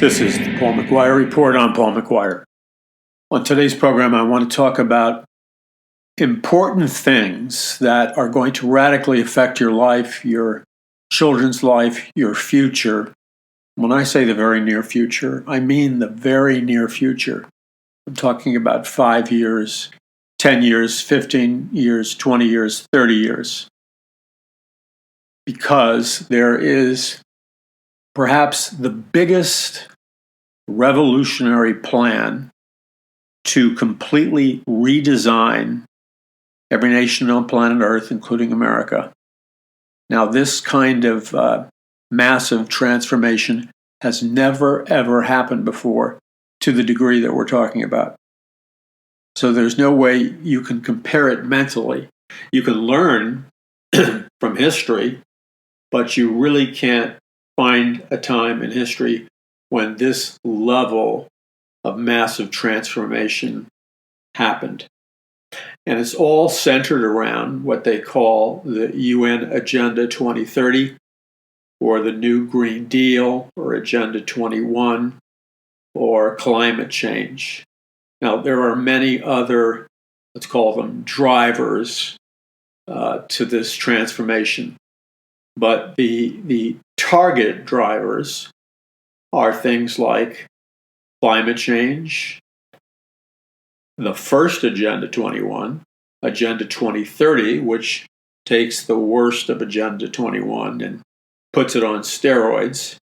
This is the Paul McGUIRE Report. I'm Paul McGUIRE. On today's program, I want to talk about important things that are going to radically affect your life, your children's life, your future. When I say the very near future, I mean the very near future. I'm talking about 5 years, 10 years, 15 years, 20 years, 30 years. Because there is perhaps the biggest revolutionary plan to completely redesign every nation on planet Earth, including America. Now, this kind of massive transformation has never, ever happened before to the degree that we're talking about. So there's no way you can compare it mentally. You can learn from history, but you really can't find a time in history when this level of massive transformation happened. And it's all centered around what they call the UN Agenda 2030, or the New Green Deal, or Agenda 21, or climate change. Now, there are many other, let's call them drivers to this transformation. But the target drivers are things like climate change, the first Agenda 21, Agenda 2030, which takes the worst of Agenda 21 and puts it on steroids.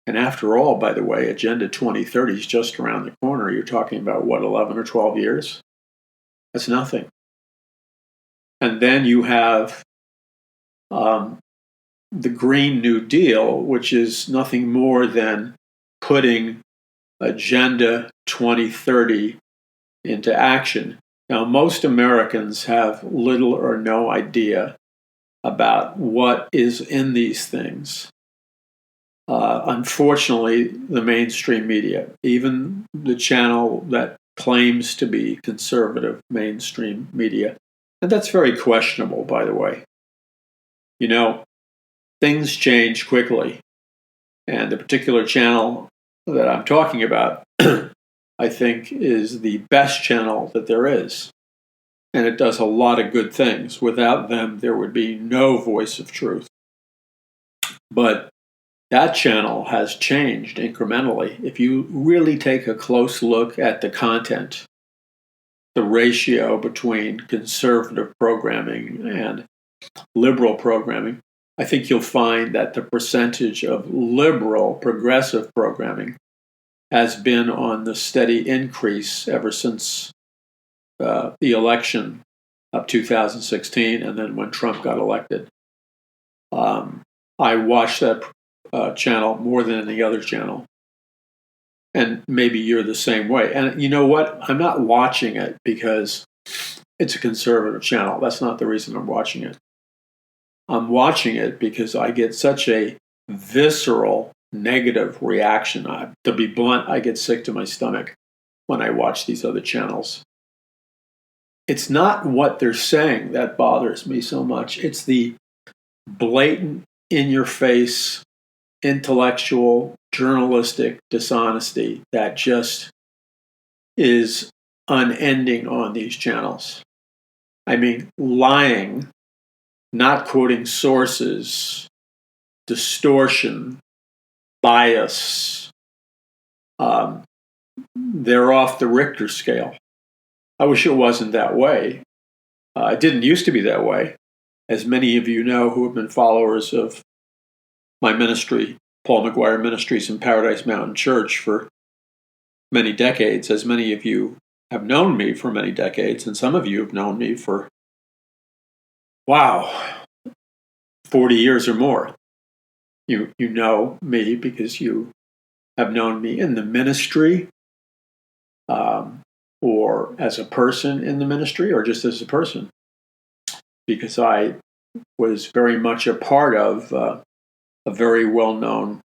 And after all, by the way, Agenda 2030 is just around the corner. You're talking about, 11 or 12 years? That's nothing. And then you have the Green New Deal, which is nothing more than putting Agenda 2030 into action. Now, most Americans have little or no idea about what is in these things. Unfortunately, the mainstream media, even the channel that claims to be conservative mainstream media, and that's very questionable, by the way. You know, things change quickly, and the particular channel that I'm talking about, I think, is the best channel that there is. And it does a lot of good things. Without them, there would be no voice of truth. But that channel has changed incrementally. If you really take a close look at the content, the ratio between conservative programming and liberal programming, I think you'll find that the percentage of liberal, progressive programming has been on the steady increase ever since the election of 2016, and then when Trump got elected. I watched that channel more than any other channel, and maybe you're the same way. And you know what? I'm not watching it because it's a conservative channel. That's not the reason I'm watching it. I'm watching it because I get such a visceral negative reaction. To be blunt, I get sick to my stomach when I watch these other channels. It's not what they're saying that bothers me so much. It's the blatant, in-your-face, intellectual, journalistic dishonesty that just is unending on these channels. I mean, lying, not quoting sources, distortion, bias. They're off the Richter scale. I wish it wasn't that way. It didn't used to be that way. As many of you know who have been followers of my ministry, Paul McGUIRE Ministries in Paradise Mountain Church, for many decades, as many of you have known me for many decades, and some of you have known me for, 40 years or more. You know me because you have known me in the ministry, or as a person in the ministry, or just as a person, because I was very much a part of a very well-known,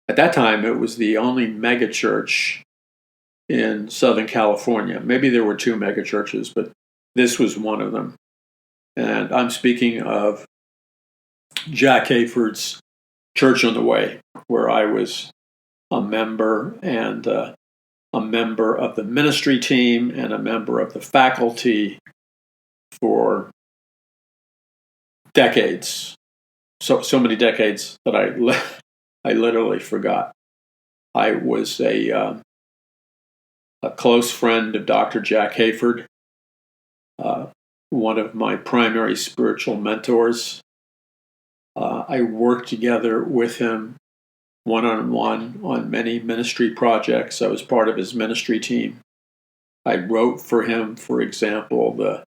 at that time it was the only mega church in Southern California. Maybe there were 2 mega churches, but this was one of them. And I'm speaking of Jack Hayford's Church on the Way, where I was a member and a member of the ministry team and a member of the faculty for decades. So many decades that I literally forgot. I was a close friend of Dr. Jack Hayford, one of my primary spiritual mentors. I worked together with him one-on-one on many ministry projects. I was part of his ministry team. I wrote for him, for example, the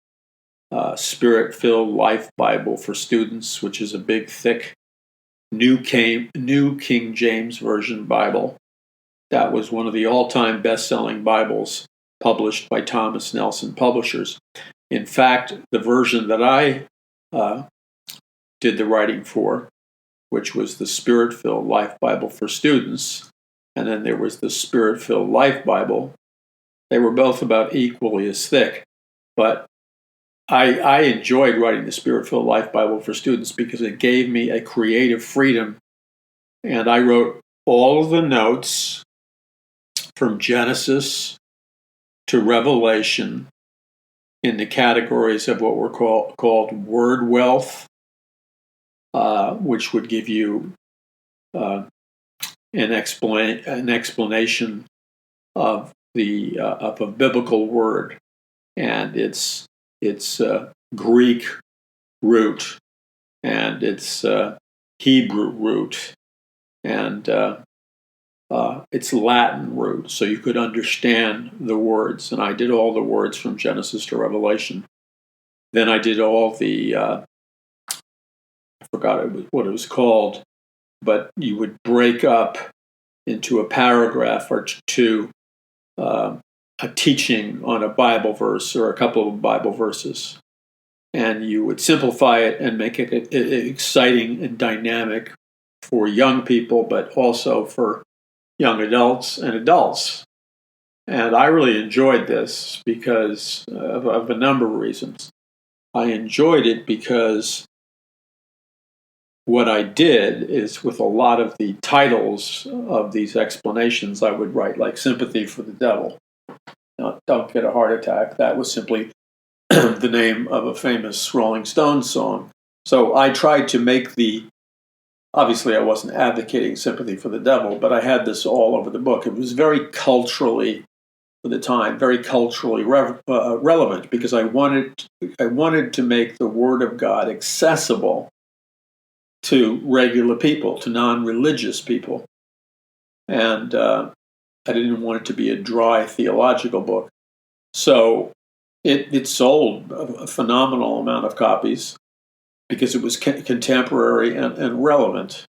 Spirit-Filled Life Bible for Students, which is a big, thick, New King James Version Bible. That was one of the all-time best-selling Bibles published by Thomas Nelson Publishers. In fact, the version that I did the writing for, which was the Spirit-Filled Life Bible for Students, and then there was the Spirit-Filled Life Bible. They were both about equally as thick, but I enjoyed writing the Spirit-Filled Life Bible for Students because it gave me a creative freedom, and I wrote all of the notes from Genesis to Revelation in the categories of what were called word wealth, which would give you an explanation of a biblical word and its Greek root and its Hebrew root and its Latin root, so you could understand the words. And I did all the words from Genesis to Revelation. Then I did all the I forgot what it was called, but you would break up into a paragraph or two a teaching on a Bible verse or a couple of Bible verses, and you would simplify it and make it exciting and dynamic for young people, but also for young adults and adults. And I really enjoyed this because of a number of reasons. I enjoyed it because what I did is, with a lot of the titles of these explanations, I would write like Sympathy for the Devil. Now, Don't Get a Heart Attack. That was simply the name of a famous Rolling Stones song. So I tried to make obviously I wasn't advocating Sympathy for the Devil, but I had this all over the book. It was very culturally, for the time, very culturally relevant, because I wanted to make the Word of God accessible to regular people, to non-religious people. And I didn't want it to be a dry theological book. So it sold a phenomenal amount of copies because it was contemporary and relevant.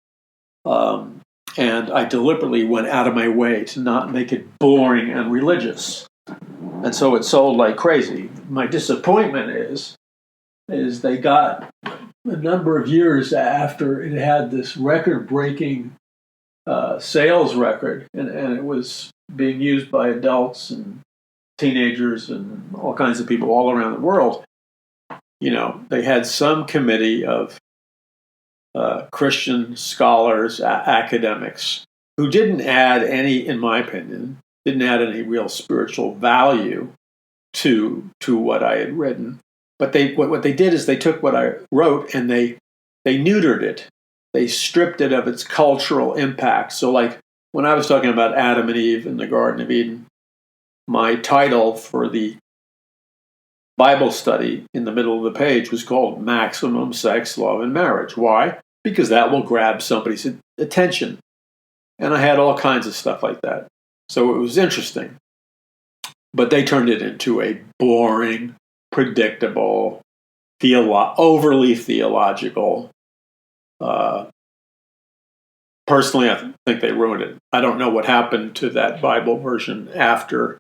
And I deliberately went out of my way to not make it boring and religious. And so it sold like crazy. My disappointment is they got a number of years after it had this record-breaking sales record, and it was being used by adults and teenagers and all kinds of people all around the world. You know, they had some committee of Christian scholars, academics, who didn't add any, in my opinion, real spiritual value to what I had written. But what they did is they took what I wrote and they neutered it. They stripped it of its cultural impact. So, like when I was talking about Adam and Eve in the Garden of Eden, my title for the Bible study in the middle of the page was called Maximum Sex, Love, and Marriage. Why? Because that will grab somebody's attention. And I had all kinds of stuff like that. So it was interesting. But they turned it into a boring, predictable, overly theological. Personally, I think they ruined it. I don't know what happened to that Bible version after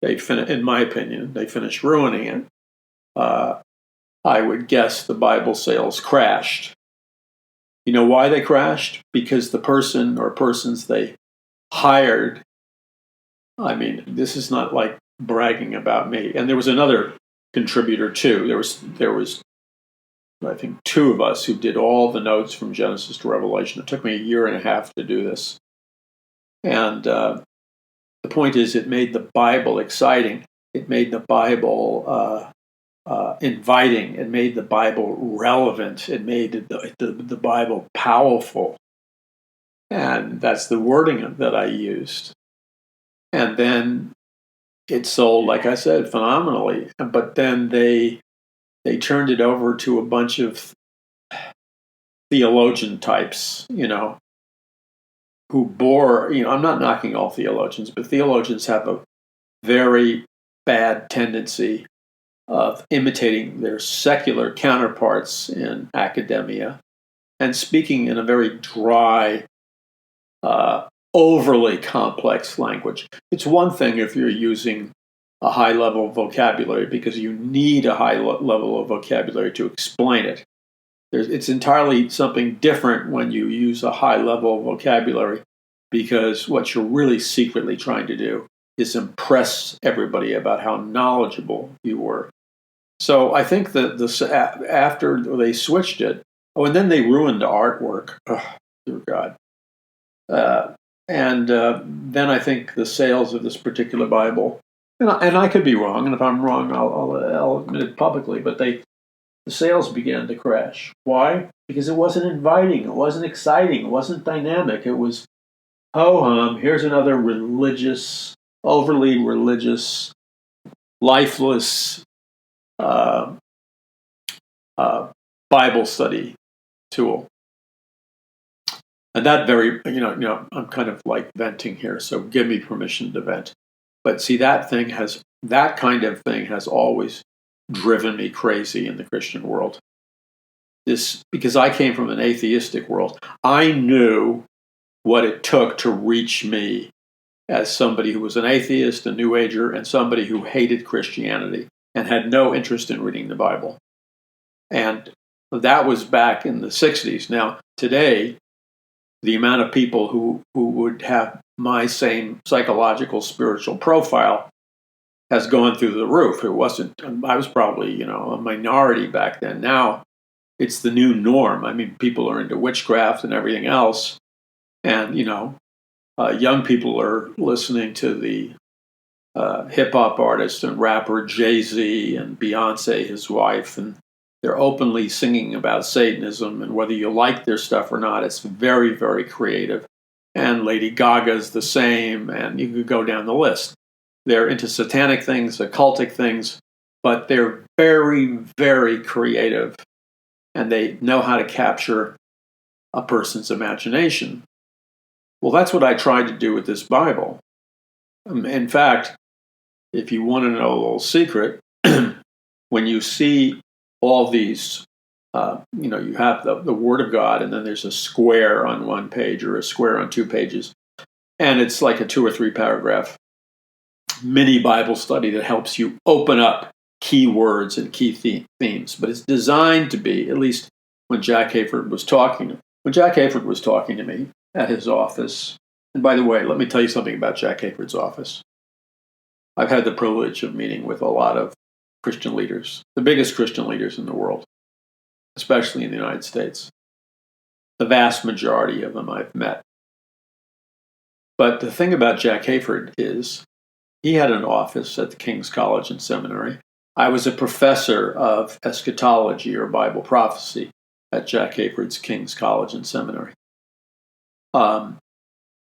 in my opinion, they finished ruining it. I would guess the Bible sales crashed. You know why they crashed? Because the person or persons they hired, I mean, this is not like bragging about me. And there was another contributor too. There was I think two of us who did all the notes from Genesis to Revelation. It took me a year and a half to do this. And the point is, it made the Bible exciting. It made the Bible inviting. It made the Bible relevant. It made the Bible powerful. And that's the wording that I used. And then it sold, like I said, phenomenally. But then they turned it over to a bunch of theologian types, who bore, I'm not knocking all theologians, but theologians have a very bad tendency of imitating their secular counterparts in academia and speaking in a very dry, overly complex language. It's one thing if you're using a high level of vocabulary because you need a high level of vocabulary to explain it. It's entirely something different when you use a high level of vocabulary because what you're really secretly trying to do is impress everybody about how knowledgeable you were. So I think that after they switched it, and then they ruined the artwork. Oh, dear God. And then I think the sales of this particular Bible, and I could be wrong, and if I'm wrong, I'll admit it publicly, but the sales began to crash. Why? Because it wasn't inviting, it wasn't exciting, it wasn't dynamic. It was, ho-hum, here's another overly religious, lifeless Bible study tool. And that I'm kind of like venting here, so give me permission to vent. But see, that kind of thing has always driven me crazy in the Christian world. Because I came from an atheistic world, I knew what it took to reach me as somebody who was an atheist, a New Ager, and somebody who hated Christianity and had no interest in reading the Bible. And that was back in the 60s. Now, today, the amount of people who would have my same psychological, spiritual profile has gone through the roof. I was probably, a minority back then. Now it's the new norm. I mean, people are into witchcraft and everything else. And, young people are listening to the hip hop artist and rapper Jay-Z and Beyonce, his wife, and they're openly singing about Satanism, and whether you like their stuff or not, it's very, very creative. And Lady Gaga's the same, and you could go down the list. They're into satanic things, occultic things, but they're very, very creative, and they know how to capture a person's imagination. Well, that's what I tried to do with this Bible. In fact, if you want to know a little secret, when you see all these, you have the Word of God, and then there's a square on one page or a square on 2 pages, and it's like a 2 or 3 paragraph mini Bible study that helps you open up key words and key themes. But it's designed to be, at least when Jack Hayford was talking to me at his office. And by the way, let me tell you something about Jack Hayford's office. I've had the privilege of meeting with a lot of Christian leaders, the biggest Christian leaders in the world, especially in the United States. The vast majority of them I've met. But the thing about Jack Hayford is he had an office at the King's College and Seminary. I was a professor of eschatology or Bible prophecy at Jack Hayford's King's College and Seminary.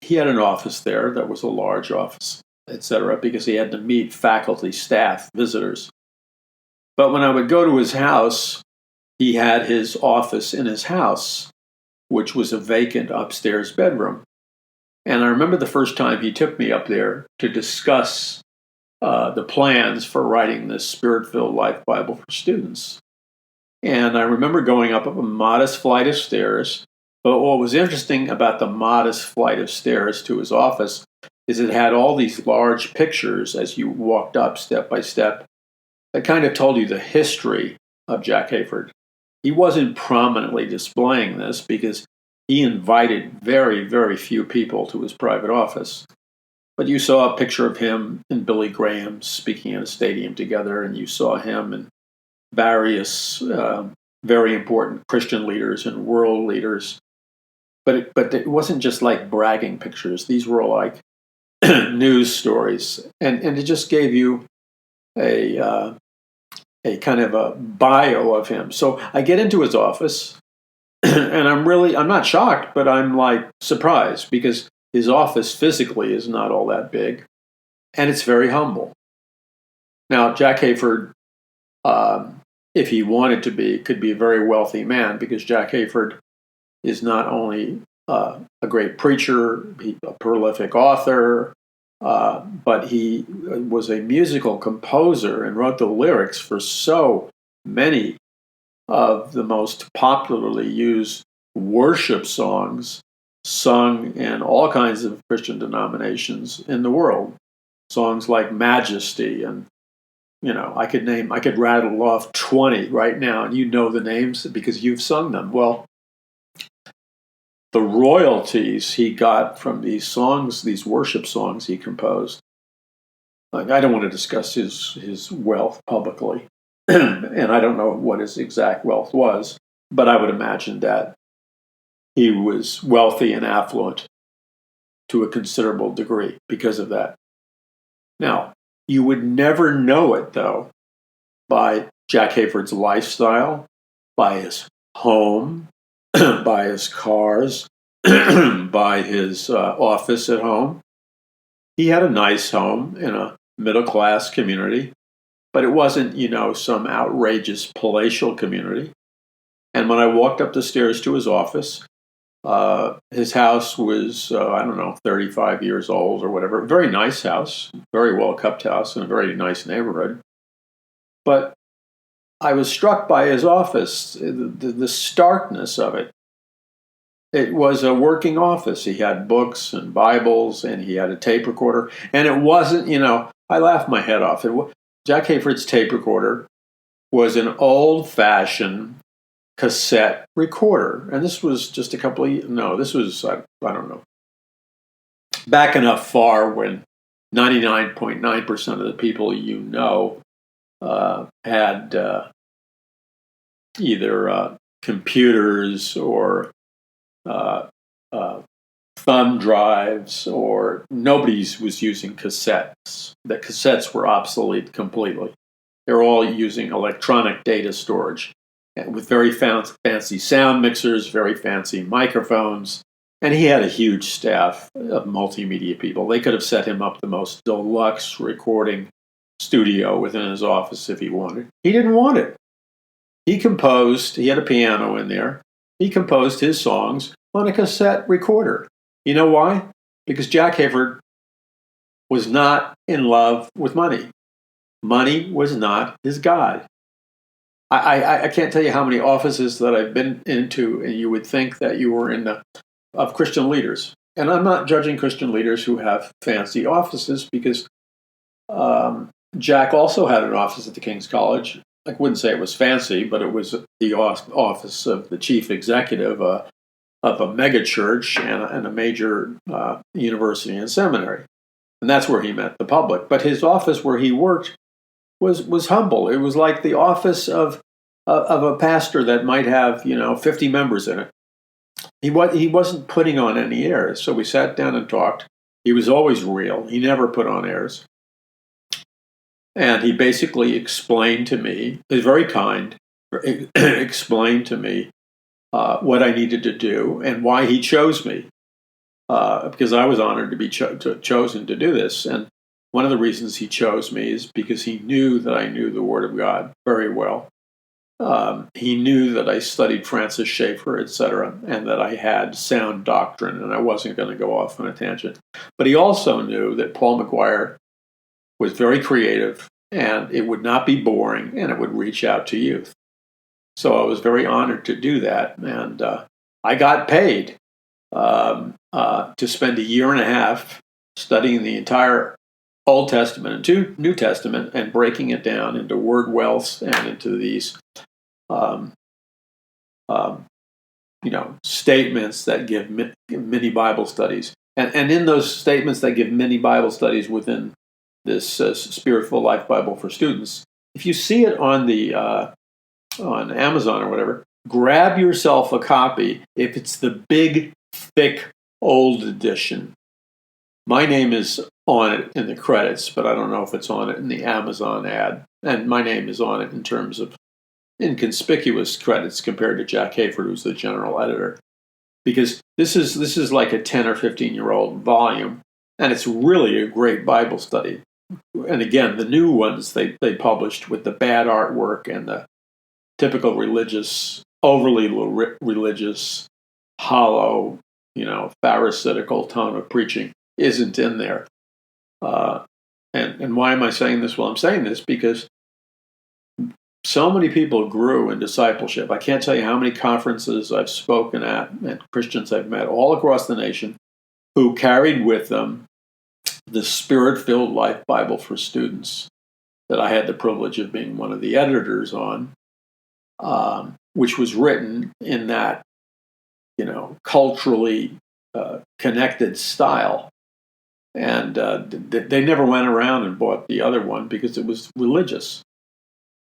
He had an office there that was a large office, etc., because he had to meet faculty, staff, visitors. But when I would go to his house, he had his office in his house, which was a vacant upstairs bedroom. And I remember the first time he took me up there to discuss the plans for writing this Spirit-Filled Life Bible for students. And I remember going up a modest flight of stairs. But what was interesting about the modest flight of stairs to his office is it had all these large pictures as you walked up step by step that kind of told you the history of Jack Hayford. He wasn't prominently displaying this because he invited very, very few people to his private office. But you saw a picture of him and Billy Graham speaking in a stadium together, and you saw him and various very important Christian leaders and world leaders. but it wasn't just like bragging pictures. These were like news stories, and it just gave you a kind of a bio of him. So I get into his office, and I'm not shocked, but I'm like surprised because his office physically is not all that big, and it's very humble. Now, Jack Hayford, if he wanted to be, could be a very wealthy man because Jack Hayford is not only a great preacher, a prolific author, but he was a musical composer and wrote the lyrics for so many of the most popularly used worship songs sung in all kinds of Christian denominations in the world. Songs like Majesty, and I could rattle off 20 right now, and you know the names because you've sung them. Well, the royalties he got from these songs, these worship songs he composed. Like, I don't want to discuss his wealth publicly, and I don't know what his exact wealth was, but I would imagine that he was wealthy and affluent to a considerable degree because of that. Now, you would never know it, though, by Jack Hayford's lifestyle, by his home, by his cars, by his office at home. He had a nice home in a middle-class community, but it wasn't, some outrageous palatial community. And when I walked up the stairs to his office, his house was, 35 years old or whatever. Very nice house, very well-kept house in a very nice neighborhood. But I was struck by his office, the starkness of it. It was a working office. He had books and Bibles, and he had a tape recorder. And it wasn't, I laughed my head off. Jack Hayford's tape recorder was an old-fashioned cassette recorder. And this was just this was, I don't know, back enough far when 99.9% of the people had either computers or thumb drives, or nobody was using cassettes. The cassettes were obsolete completely. They were all using electronic data storage with very fancy sound mixers, very fancy microphones. And he had a huge staff of multimedia people. They could have set him up the most deluxe recording studio within his office if he wanted. He didn't want it. He had a piano in there. He composed his songs on a cassette recorder. You know why? Because Jack Hayford was not in love with money. Money was not his God. I can't tell you how many offices that I've been into, and you would think that you were of Christian leaders. And I'm not judging Christian leaders who have fancy offices, because Jack also had an office at the King's College. I wouldn't say it was fancy, but it was the office of the chief executive of a mega church and a major university and seminary. And that's where he met the public. But his office where he worked was humble. It was like the office of a pastor that might have 50 members in it. He wasn't putting on any airs. So we sat down and talked. He was always real. He never put on airs. And he basically explained to me, he was very kind, explained to me what I needed to do and why he chose me, because I was honored to be chosen to do this. And one of the reasons he chose me is because he knew that I knew the Word of God very well. He knew that I studied Francis Schaeffer, etc., and that I had sound doctrine, and I wasn't going to go off on a tangent. But he also knew that Paul McGUIRE was very creative, and it would not be boring, and it would reach out to youth. So I was very honored to do that, and I got paid to spend a year and a half studying the entire Old Testament and New Testament and breaking it down into word wealths and into these statements that give mini Bible studies. And in those statements that give mini Bible studies within this Spirit-Filled Life Bible for Students, if you see it on on Amazon or whatever, grab yourself a copy if it's the big thick, old edition. My name is on it in the credits, but I don't know if it's on it in the Amazon ad. And my name is on it in terms of inconspicuous credits compared to Jack Hayford, who's the general editor. Because this is like a 10 or 15-year-old volume, and it's really a great Bible study. And again, the new ones they published with the bad artwork and the typical religious, overly religious, hollow, pharisaical tone of preaching isn't in there. And why am I saying this? Well, I'm saying this because so many people grew in discipleship. I can't tell you how many conferences I've spoken at and Christians I've met all across the nation who carried with them the Spirit-Filled Life Bible for Students that I had the privilege of being one of the editors on, which was written in that, culturally connected style. And they never went around and bought the other one because it was religious.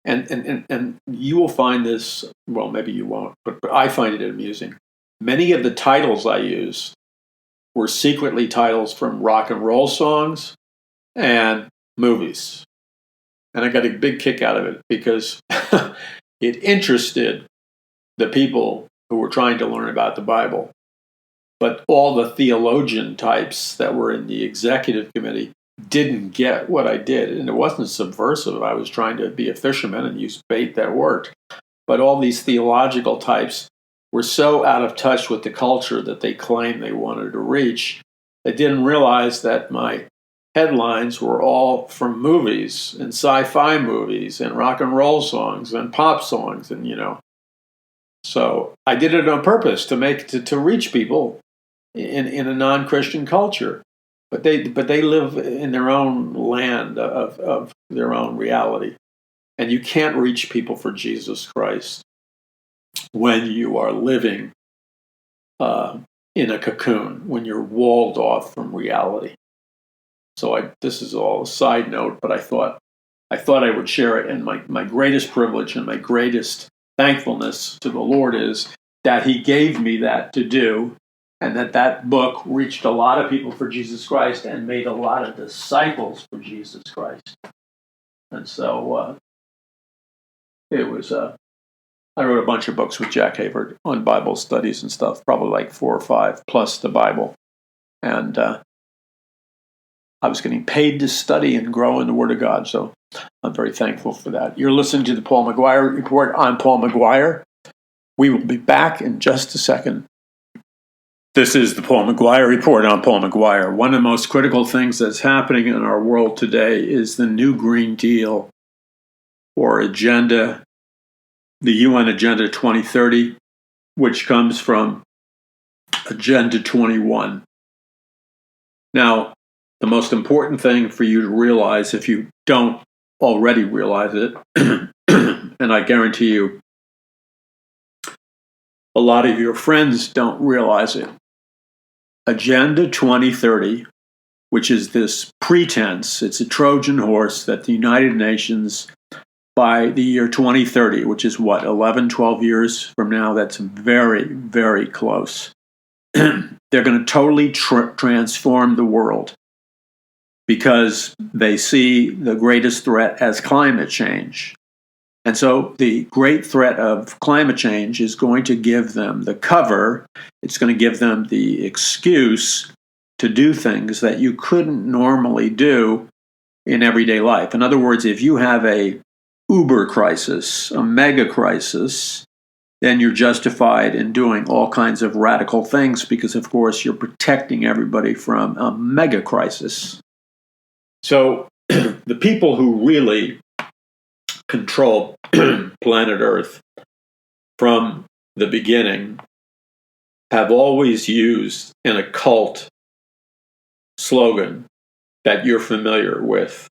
And you will find this, well, maybe you won't, but I find it amusing. Many of the titles I used were secretly titles from rock and roll songs and movies. And I got a big kick out of it because it interested the people who were trying to learn about the Bible. But all the theologian types that were in the executive committee didn't get what I did. And it wasn't subversive. I was trying to be a fisherman and use bait that worked. But all these theological types were so out of touch with the culture that they claimed they wanted to reach. They didn't realize that my headlines were all from movies and sci-fi movies and rock and roll songs and pop songs. And, so I did it on purpose to reach people in a non-Christian culture. But they live in their own land of their own reality. And you can't reach people for Jesus Christ when you are living in a cocoon, when you're walled off from reality. So this is all a side note, but I thought I would share it. And my greatest privilege and my greatest thankfulness to the Lord is that He gave me that to do, and that book reached a lot of people for Jesus Christ and made a lot of disciples for Jesus Christ. And so it was, I wrote a bunch of books with Jack Hayford on Bible studies and stuff, probably like 4 or 5, plus the Bible. And I was getting paid to study and grow in the Word of God, so I'm very thankful for that. You're listening to the Paul McGUIRE Report. I'm Paul McGUIRE. We will be back in just a second. This is the Paul McGUIRE Report. I'm Paul McGUIRE. One of the most critical things that's happening in our world today is the new Green Deal or agenda, the UN Agenda 2030, which comes from Agenda 21. Now, the most important thing for you to realize, if you don't already realize it, and I guarantee you a lot of your friends don't realize it, Agenda 2030, which is this pretense, it's a Trojan horse that the United Nations, by the year 2030, which is 11, 12 years from now, that's very, very close. They're going to totally transform the world because they see the greatest threat as climate change. And so the great threat of climate change is going to give them the cover. It's going to give them the excuse to do things that you couldn't normally do in everyday life. In other words, if you have a uber crisis, a mega crisis, then you're justified in doing all kinds of radical things because, of course, you're protecting everybody from a mega crisis. So the people who really control planet Earth from the beginning have always used an occult slogan that you're familiar with,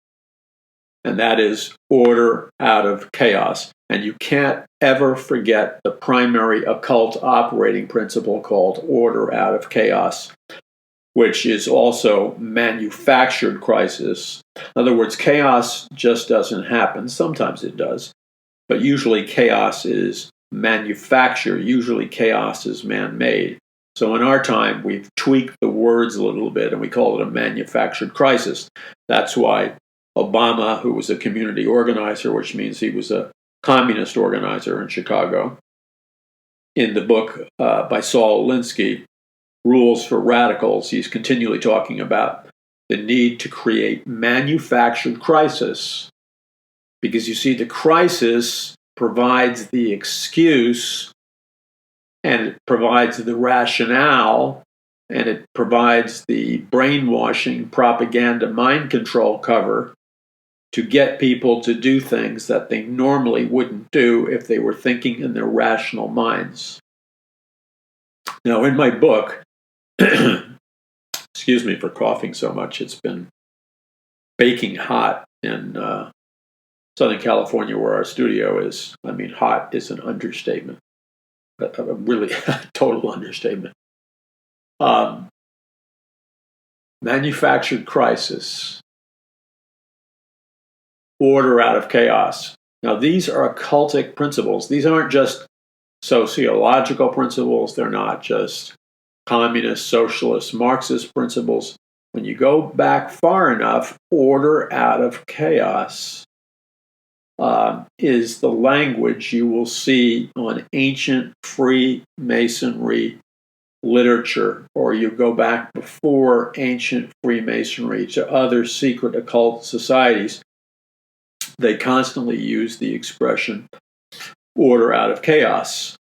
and that is order out of chaos. And you can't ever forget the primary occult operating principle called order out of chaos, which is also manufactured crisis. In other words, chaos just doesn't happen. Sometimes it does, but usually chaos is manufactured. Usually chaos is man-made. So in our time, we've tweaked the words a little bit and we call it a manufactured crisis. That's why Obama, who was a community organizer, which means he was a communist organizer in Chicago, in the book by Saul Alinsky, Rules for Radicals, he's continually talking about the need to create manufactured crisis. Because you see, the crisis provides the excuse and it provides the rationale and it provides the brainwashing, propaganda, mind control cover to get people to do things that they normally wouldn't do if they were thinking in their rational minds. Now, in my book, excuse me for coughing so much, it's been baking hot in Southern California where our studio is. I mean, hot is an understatement, a really total understatement. Manufactured crisis, order out of chaos. Now, these are occultic principles. These aren't just sociological principles. They're not just communist, socialist, Marxist principles. When you go back far enough, order out of chaos is the language you will see on ancient Freemasonry literature, or you go back before ancient Freemasonry to other secret occult societies. They constantly use the expression order out of chaos.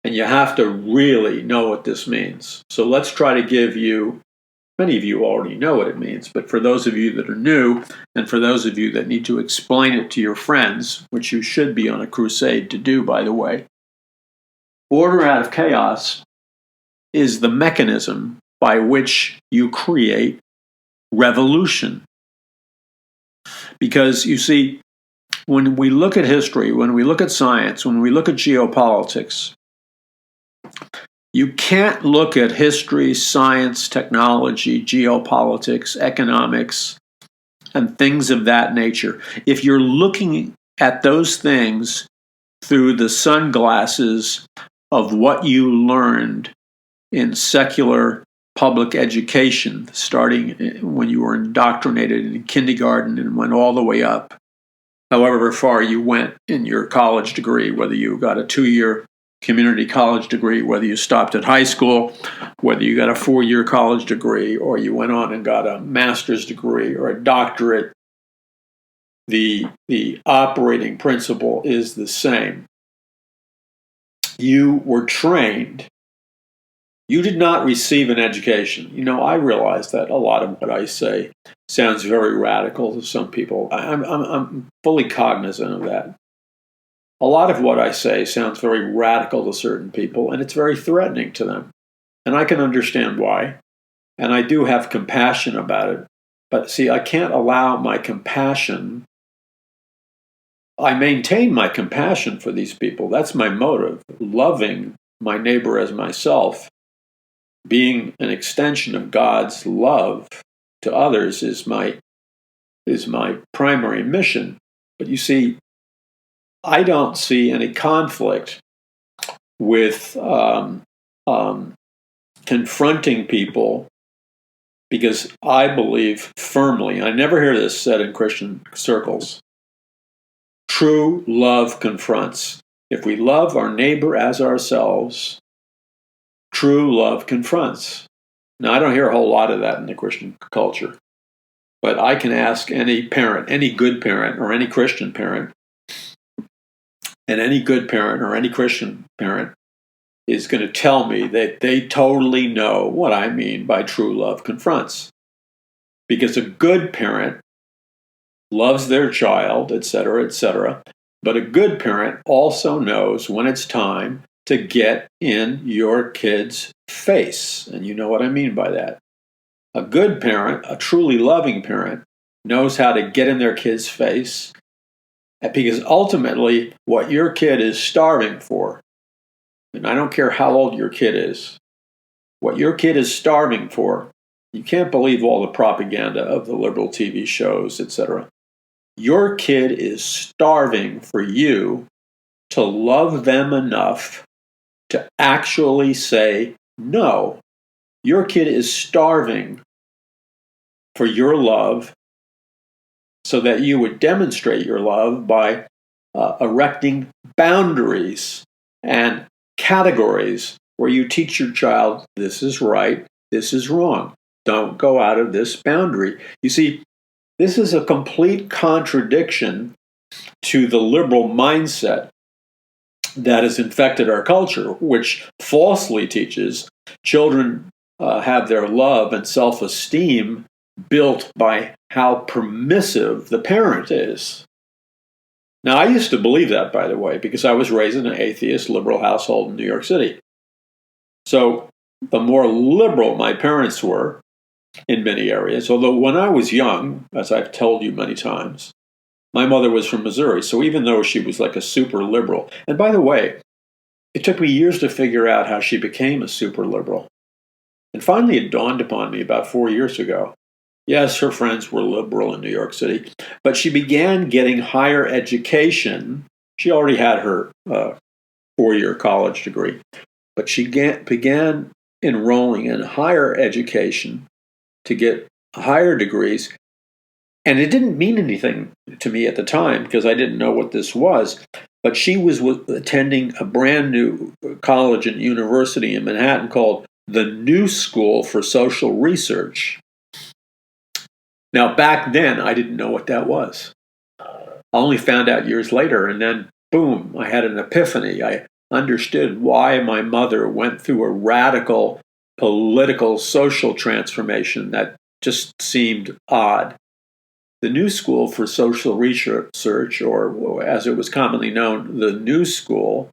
And you have to really know what this means. So let's try to give you, many of you already know what it means, but for those of you that are new, and for those of you that need to explain it to your friends, which you should be on a crusade to do, by the way, order out of chaos is the mechanism by which you create revolution. Because you see, when we look at history, when we look at science, when we look at geopolitics, you can't look at history, science, technology, geopolitics, economics, and things of that nature. If you're looking at those things through the sunglasses of what you learned in secular public education, starting when you were indoctrinated in kindergarten and went all the way up, however far you went in your college degree, whether you got a 2-year community college degree, whether you stopped at high school, whether you got a 4-year college degree, or you went on and got a master's degree or a doctorate, the operating principle is the same. You were trained. You did not receive an education. You know, I realize that a lot of what I say sounds very radical to some people. I'm fully cognizant of that. A lot of what I say sounds very radical to certain people, and it's very threatening to them. And I can understand why. And I do have compassion about it. But see, I can't allow my compassion. I maintain my compassion for these people. That's my motive. Loving my neighbor as myself, being an extension of God's love to others is my primary mission. But you see, I don't see any conflict with confronting people, because I believe firmly, I never hear this said in Christian circles, true love confronts. If we love our neighbor as ourselves, true love confronts. Now, I don't hear a whole lot of that in the Christian culture, but I can ask any parent, any good parent or any Christian parent, and any good parent or any Christian parent is going to tell me that they totally know what I mean by true love confronts. Because a good parent loves their child, etc., but a good parent also knows when it's time to get in your kid's face. And you know what I mean by that. A good parent, a truly loving parent, knows how to get in their kid's face, because ultimately what your kid is starving for, and I don't care how old your kid is, what your kid is starving for, you can't believe all the propaganda of the liberal TV shows, etc. Your kid is starving for you to love them enough to actually say, No, your kid is starving for your love, so that you would demonstrate your love by erecting boundaries and categories where you teach your child, this is right, this is wrong. Don't go out of this boundary. You see, this is a complete contradiction to the liberal mindset that has infected our culture, which falsely teaches children have their love and self-esteem built by how permissive the parent is. Now, I used to believe that, by the way, because I was raised in an atheist liberal household in New York City. So the more liberal my parents were in many areas, although when I was young, as I've told you many times, my mother was from Missouri, so even though she was like a super liberal, and by the way, it took me years to figure out how she became a super liberal. And finally it dawned upon me about 4 years ago. Yes, her friends were liberal in New York City, but she began getting higher education. She already had her 4-year college degree, but she began enrolling in higher education to get higher degrees. And it didn't mean anything to me at the time because I didn't know what this was. But she was attending a brand new college and university in Manhattan called the New School for Social Research. Now, back then, I didn't know what that was. I only found out years later, and then, boom, I had an epiphany. I understood why my mother went through a radical political social transformation that just seemed odd. The New School for Social Research, or as it was commonly known, the New School,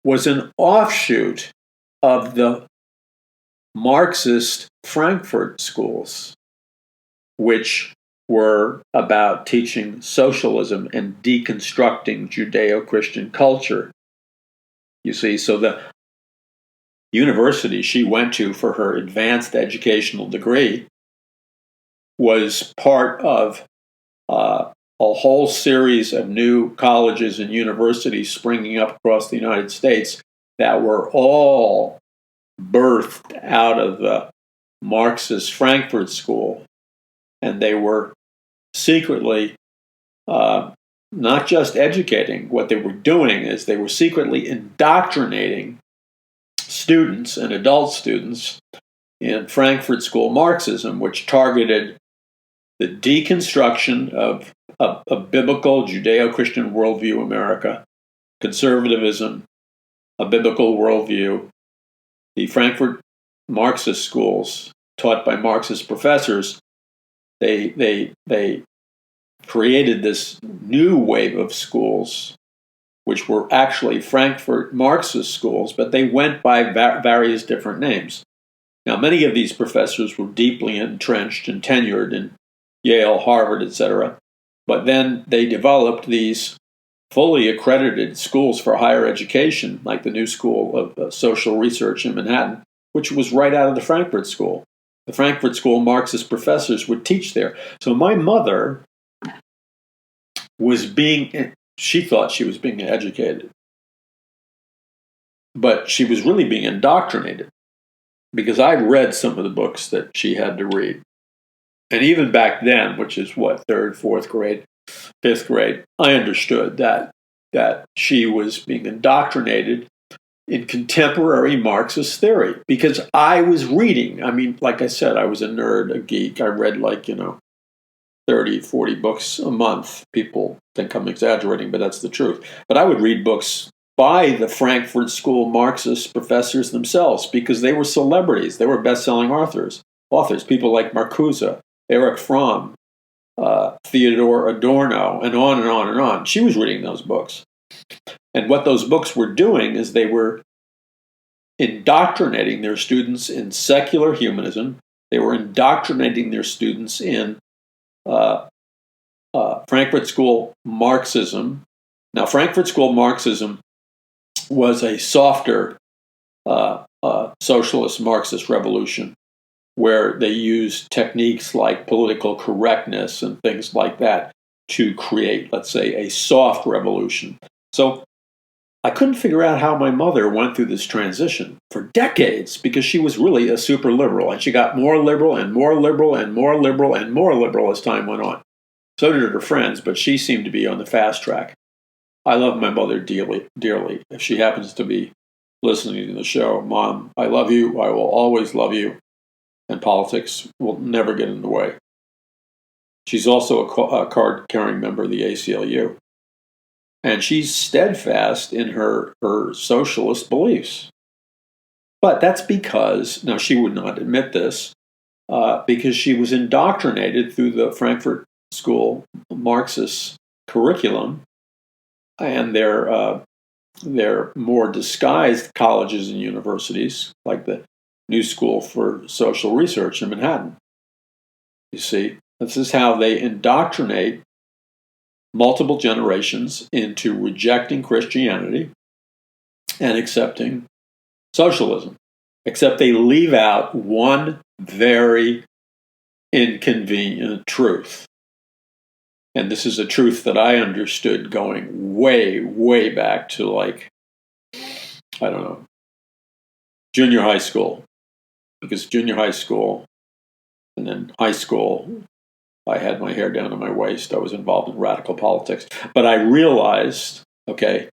was an offshoot of the Marxist Frankfurt schools, which were about teaching socialism and deconstructing Judeo-Christian culture. You see, so the university she went to for her advanced educational degree was part of a whole series of new colleges and universities springing up across the United States that were all birthed out of the Marxist Frankfurt School. And they were secretly not just educating. What they were doing is they were secretly indoctrinating students and adult students in Frankfurt School Marxism, which targeted the deconstruction of a biblical Judeo-Christian worldview America, conservatism, a biblical worldview. The Frankfurt Marxist schools, taught by Marxist professors, they created this new wave of schools, which were actually Frankfurt Marxist schools, but they went by various different names. Now, many of these professors were deeply entrenched and tenured in Yale, Harvard, etc. But then they developed these fully accredited schools for higher education, like the New School of Social Research in Manhattan, which was right out of the Frankfurt School. The Frankfurt School Marxist professors would teach there. So my mother she thought she was being educated, but she was really being indoctrinated, because I'd read some of the books that she had to read. And even back then, which is what, 3rd, 4th grade, 5th grade, I understood that she was being indoctrinated in contemporary Marxist theory, because I was reading. I mean, like I said, I was a nerd, a geek. I read 30, 40 books a month. People think I'm exaggerating, but that's the truth. But I would read books by the Frankfurt School Marxist professors themselves, because they were celebrities. They were best-selling authors, people like Marcuse, Erich Fromm, Theodor Adorno, and on and on and on. She was reading those books. And what those books were doing is they were indoctrinating their students in secular humanism. They were indoctrinating their students in Frankfurt School Marxism. Now, Frankfurt School Marxism was a softer socialist Marxist revolution, where they used techniques like political correctness and things like that to create, let's say, a soft revolution. So I couldn't figure out how my mother went through this transition for decades, because she was really a super liberal, and she got more liberal and more liberal and more liberal and more liberal as time went on. So did her friends, but she seemed to be on the fast track. I love my mother dearly, dearly. If she happens to be listening to the show, Mom, I love you. I will always love you. And politics will never get in the way. She's also a card-carrying member of the ACLU. And she's steadfast in her socialist beliefs. But that's because, now she would not admit this, because she was indoctrinated through the Frankfurt School Marxist curriculum and their more disguised colleges and universities, like the New School for Social Research in Manhattan. You see, this is how they indoctrinate multiple generations into rejecting Christianity and accepting socialism. Except they leave out one very inconvenient truth. And this is a truth that I understood going way, way back to, like, I don't know, junior high school. Because junior high school and then high school, I had my hair down to my waist. I was involved in radical politics. But I realized, okay,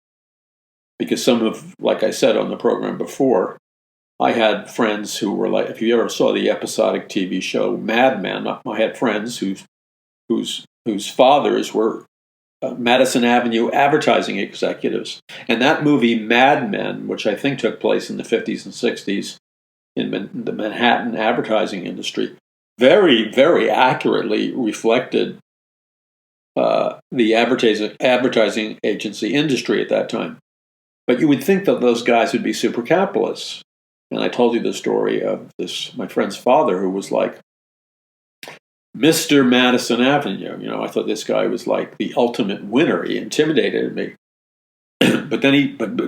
because like I said on the program before, I had friends who were like, if you ever saw the episodic TV show Mad Men, I had friends whose fathers were Madison Avenue advertising executives. And that movie Mad Men, which I think took place in the 50s and 60s in the Manhattan advertising industry, very, very accurately reflected the advertising agency industry at that time. But you would think that those guys would be super capitalists. And I told you the story of my friend's father, who was like Mr. Madison Avenue. You know, I thought this guy was like the ultimate winner. He intimidated me. But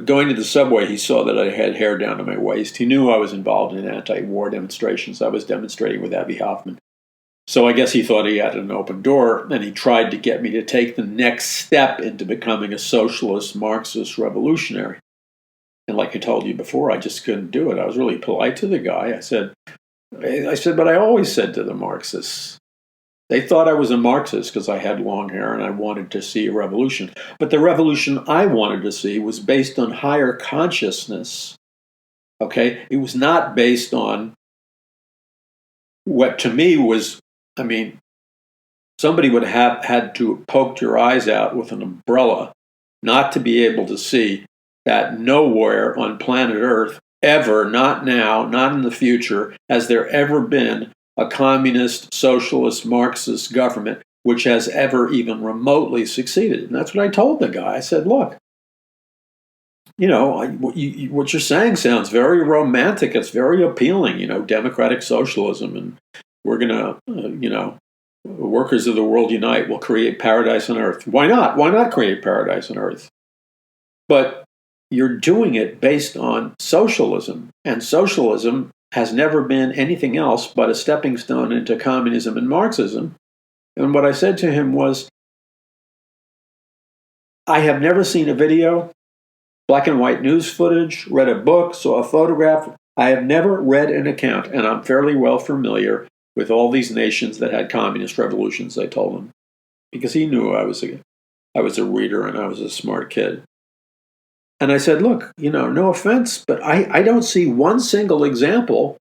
going to the subway, he saw that I had hair down to my waist. He knew I was involved in anti-war demonstrations. I was demonstrating with Abbie Hoffman. So I guess he thought he had an open door, and he tried to get me to take the next step into becoming a socialist, Marxist revolutionary. And like I told you before, I just couldn't do it. I was really polite to the guy. I said, but I always said to the Marxists, they thought I was a Marxist because I had long hair and I wanted to see a revolution. But the revolution I wanted to see was based on higher consciousness. Okay? It was not based on what to me was, somebody would have had to have poked your eyes out with an umbrella not to be able to see that nowhere on planet Earth ever, not now, not in the future, has there ever been a communist, socialist, Marxist government which has ever even remotely succeeded. And that's what I told the guy. I said, look, what you're saying sounds very romantic. It's very appealing, democratic socialism. And we're going to, workers of the world unite. We'll create paradise on earth. Why not? Why not create paradise on earth? But you're doing it based on socialism. And socialism has never been anything else but a stepping stone into communism and Marxism. And what I said to him was, I have never seen a video, black and white news footage, read a book, saw a photograph. I have never read an account, and I'm fairly well familiar with all these nations that had communist revolutions, I told him, because he knew I was a reader and I was a smart kid. And I said, look, no offense, but I don't see one single example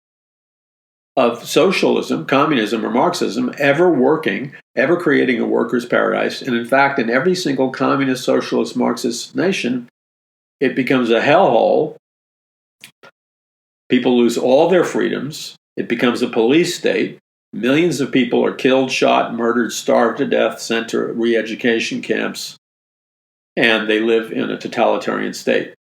of socialism, communism, or Marxism ever working, ever creating a workers' paradise. And in fact, in every single communist, socialist, Marxist nation, it becomes a hellhole. People lose all their freedoms. It becomes a police state. Millions of people are killed, shot, murdered, starved to death, sent to re-education camps. And they live in a totalitarian state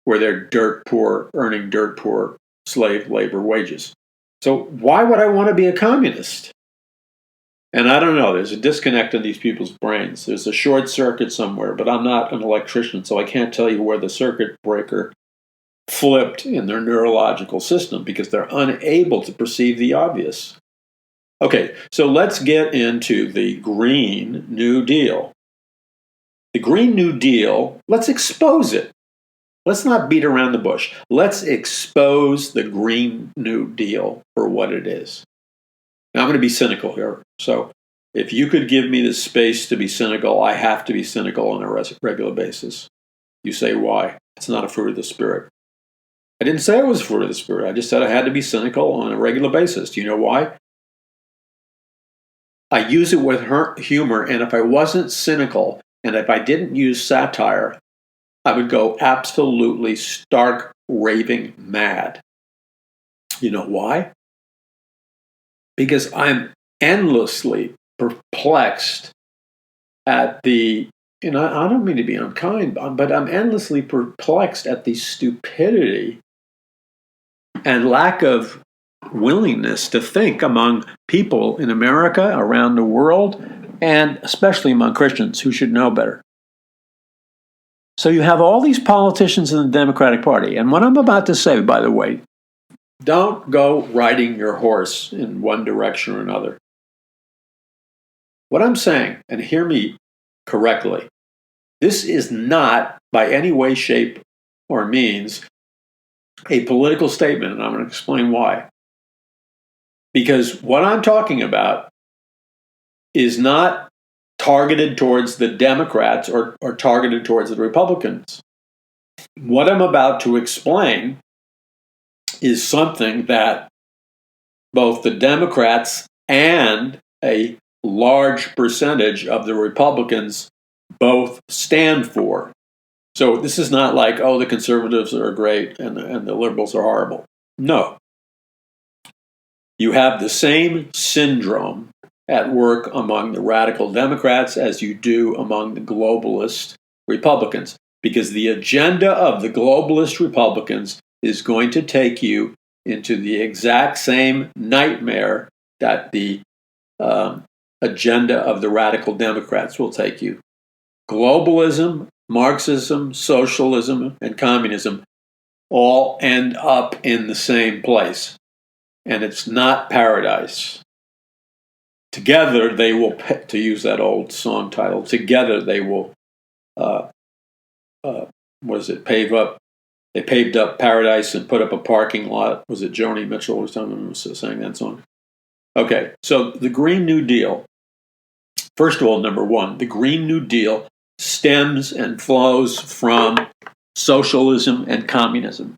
where they're dirt poor, earning dirt poor slave labor wages. So why would I want to be a communist? And I don't know, there's a disconnect in these people's brains. There's a short circuit somewhere, but I'm not an electrician, so I can't tell you where the circuit breaker flipped in their neurological system because they're unable to perceive the obvious. Okay, so let's get into the Green New Deal. The Green New Deal, let's expose it. Let's not beat around the bush. Let's expose the Green New Deal for what it is. Now, I'm going to be cynical here. So if you could give me the space to be cynical, I have to be cynical on a regular basis. You say, why? It's not a fruit of the Spirit. I didn't say it was a fruit of the Spirit. I just said I had to be cynical on a regular basis. Do you know why? I use it with humor, and if I wasn't cynical, and if I didn't use satire, I would go absolutely stark, raving mad. You know why? Because I'm endlessly perplexed at the, I don't mean to be unkind, but I'm endlessly perplexed at the stupidity and lack of willingness to think among people in America, around the world, and especially among Christians who should know better. So you have all these politicians in the Democratic Party. And what I'm about to say, by the way, don't go riding your horse in one direction or another. What I'm saying, and hear me correctly, this is not by any way, shape, or means a political statement, and I'm going to explain why. Because what I'm talking about is not targeted towards the Democrats or targeted towards the Republicans. What I'm about to explain is something that both the Democrats and a large percentage of the Republicans both stand for. So this is not like, oh, the conservatives are great and the liberals are horrible. No. You have the same syndrome at work among the radical Democrats as you do among the globalist Republicans, because the agenda of the globalist Republicans is going to take you into the exact same nightmare that the agenda of the radical Democrats will take you. Globalism, Marxism, socialism, and communism all end up in the same place. And it's not paradise. Together they will, to use that old song title, together they will, they paved up paradise and put up a parking lot. Was it Joni Mitchell or someone who sang that song? Okay, so the Green New Deal. First of all, number one, the Green New Deal stems and flows from socialism and communism.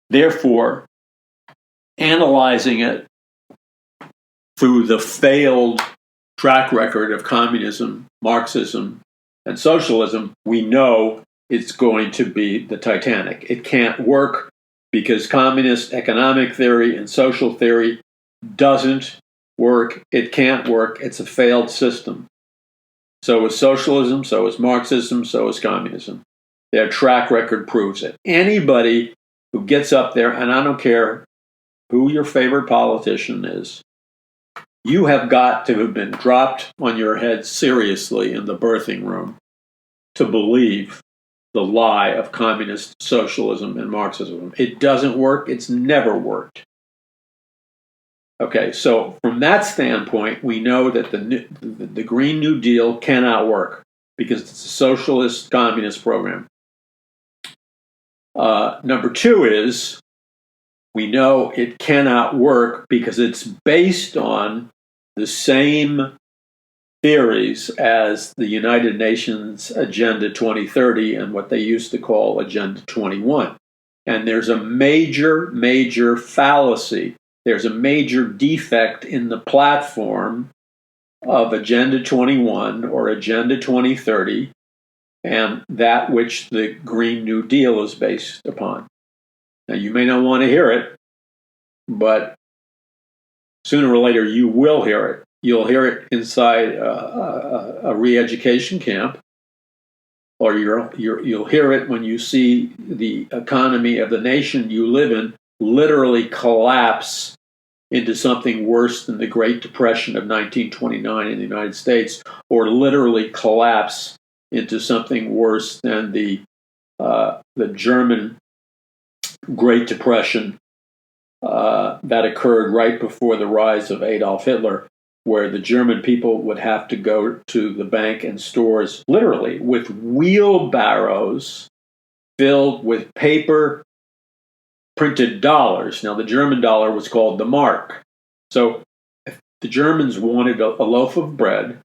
Therefore, analyzing it through the failed track record of communism, Marxism, and socialism, we know it's going to be the Titanic. It can't work because communist economic theory and social theory doesn't work. It can't work. It's a failed system. So is socialism, so is Marxism, so is communism. Their track record proves it. Anybody who gets up there, and I don't care who your favorite politician is, you have got to have been dropped on your head seriously in the birthing room to believe the lie of communist socialism and Marxism. It doesn't work. It's never worked. Okay, so from that standpoint, we know that the Green New Deal cannot work because it's a socialist communist program. Number two is we know it cannot work because it's based on the same theories as the United Nations Agenda 2030 and what they used to call Agenda 21. And there's a major fallacy. There's a major defect in the platform of Agenda 21 or Agenda 2030 and that which the Green New Deal is based upon. Now, you may not want to hear it, but sooner or later you will hear it. You'll hear it inside a re-education camp, or you'll hear it when you see the economy of the nation you live in literally collapse into something worse than the Great Depression of 1929 in the United States, or literally collapse into something worse than the German Great Depression that occurred right before the rise of Adolf Hitler, where the German people would have to go to the bank and stores literally with wheelbarrows filled with paper printed dollars. Now, the German dollar was called the mark. So if the Germans wanted a loaf of bread,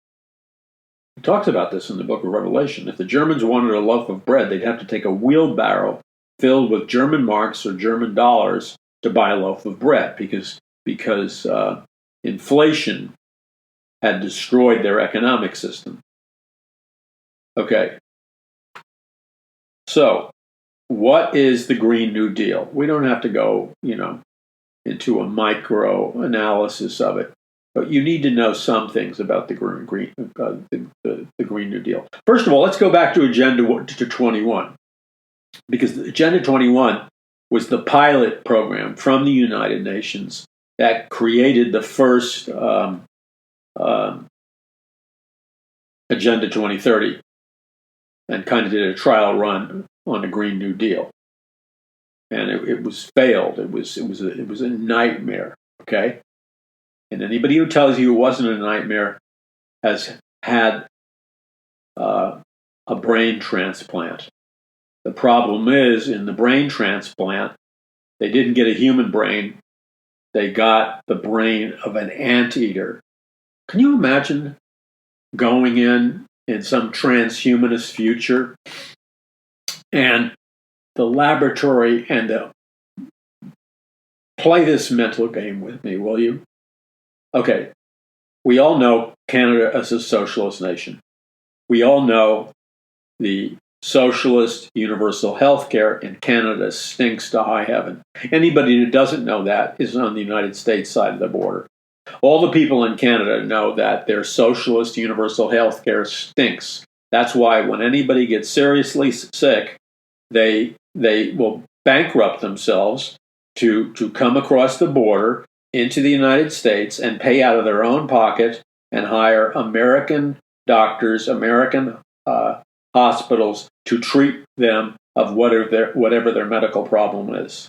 he talks about this in the book of Revelation. If the Germans wanted a loaf of bread, they'd have to take a wheelbarrow filled with German marks or German dollars to buy a loaf of bread because inflation had destroyed their economic system. Okay. So, what is the Green New Deal? We don't have to go, into a micro analysis of it, but you need to know some things about the Green New Deal. First of all, let's go back to Agenda 21, because Agenda 21 was the pilot program from the United Nations that created the first Agenda 2030 and kind of did a trial run on the Green New Deal. And it was failed. It was a nightmare. Okay, and anybody who tells you it wasn't a nightmare has had a brain transplant. The problem is, in the brain transplant, they didn't get a human brain. They got the brain of an anteater. Can you imagine going in some transhumanist future and the laboratory and play this mental game with me, will you? Okay, we all know Canada is a socialist nation. We all know the socialist universal health care in Canada stinks to high heaven. Anybody who doesn't know that is on the United States side of the border. All the people in Canada know that their socialist universal health care stinks. That's why when anybody gets seriously sick, they will bankrupt themselves to come across the border into the United States and pay out of their own pocket and hire American doctors, American hospitals to treat them of whatever their medical problem is.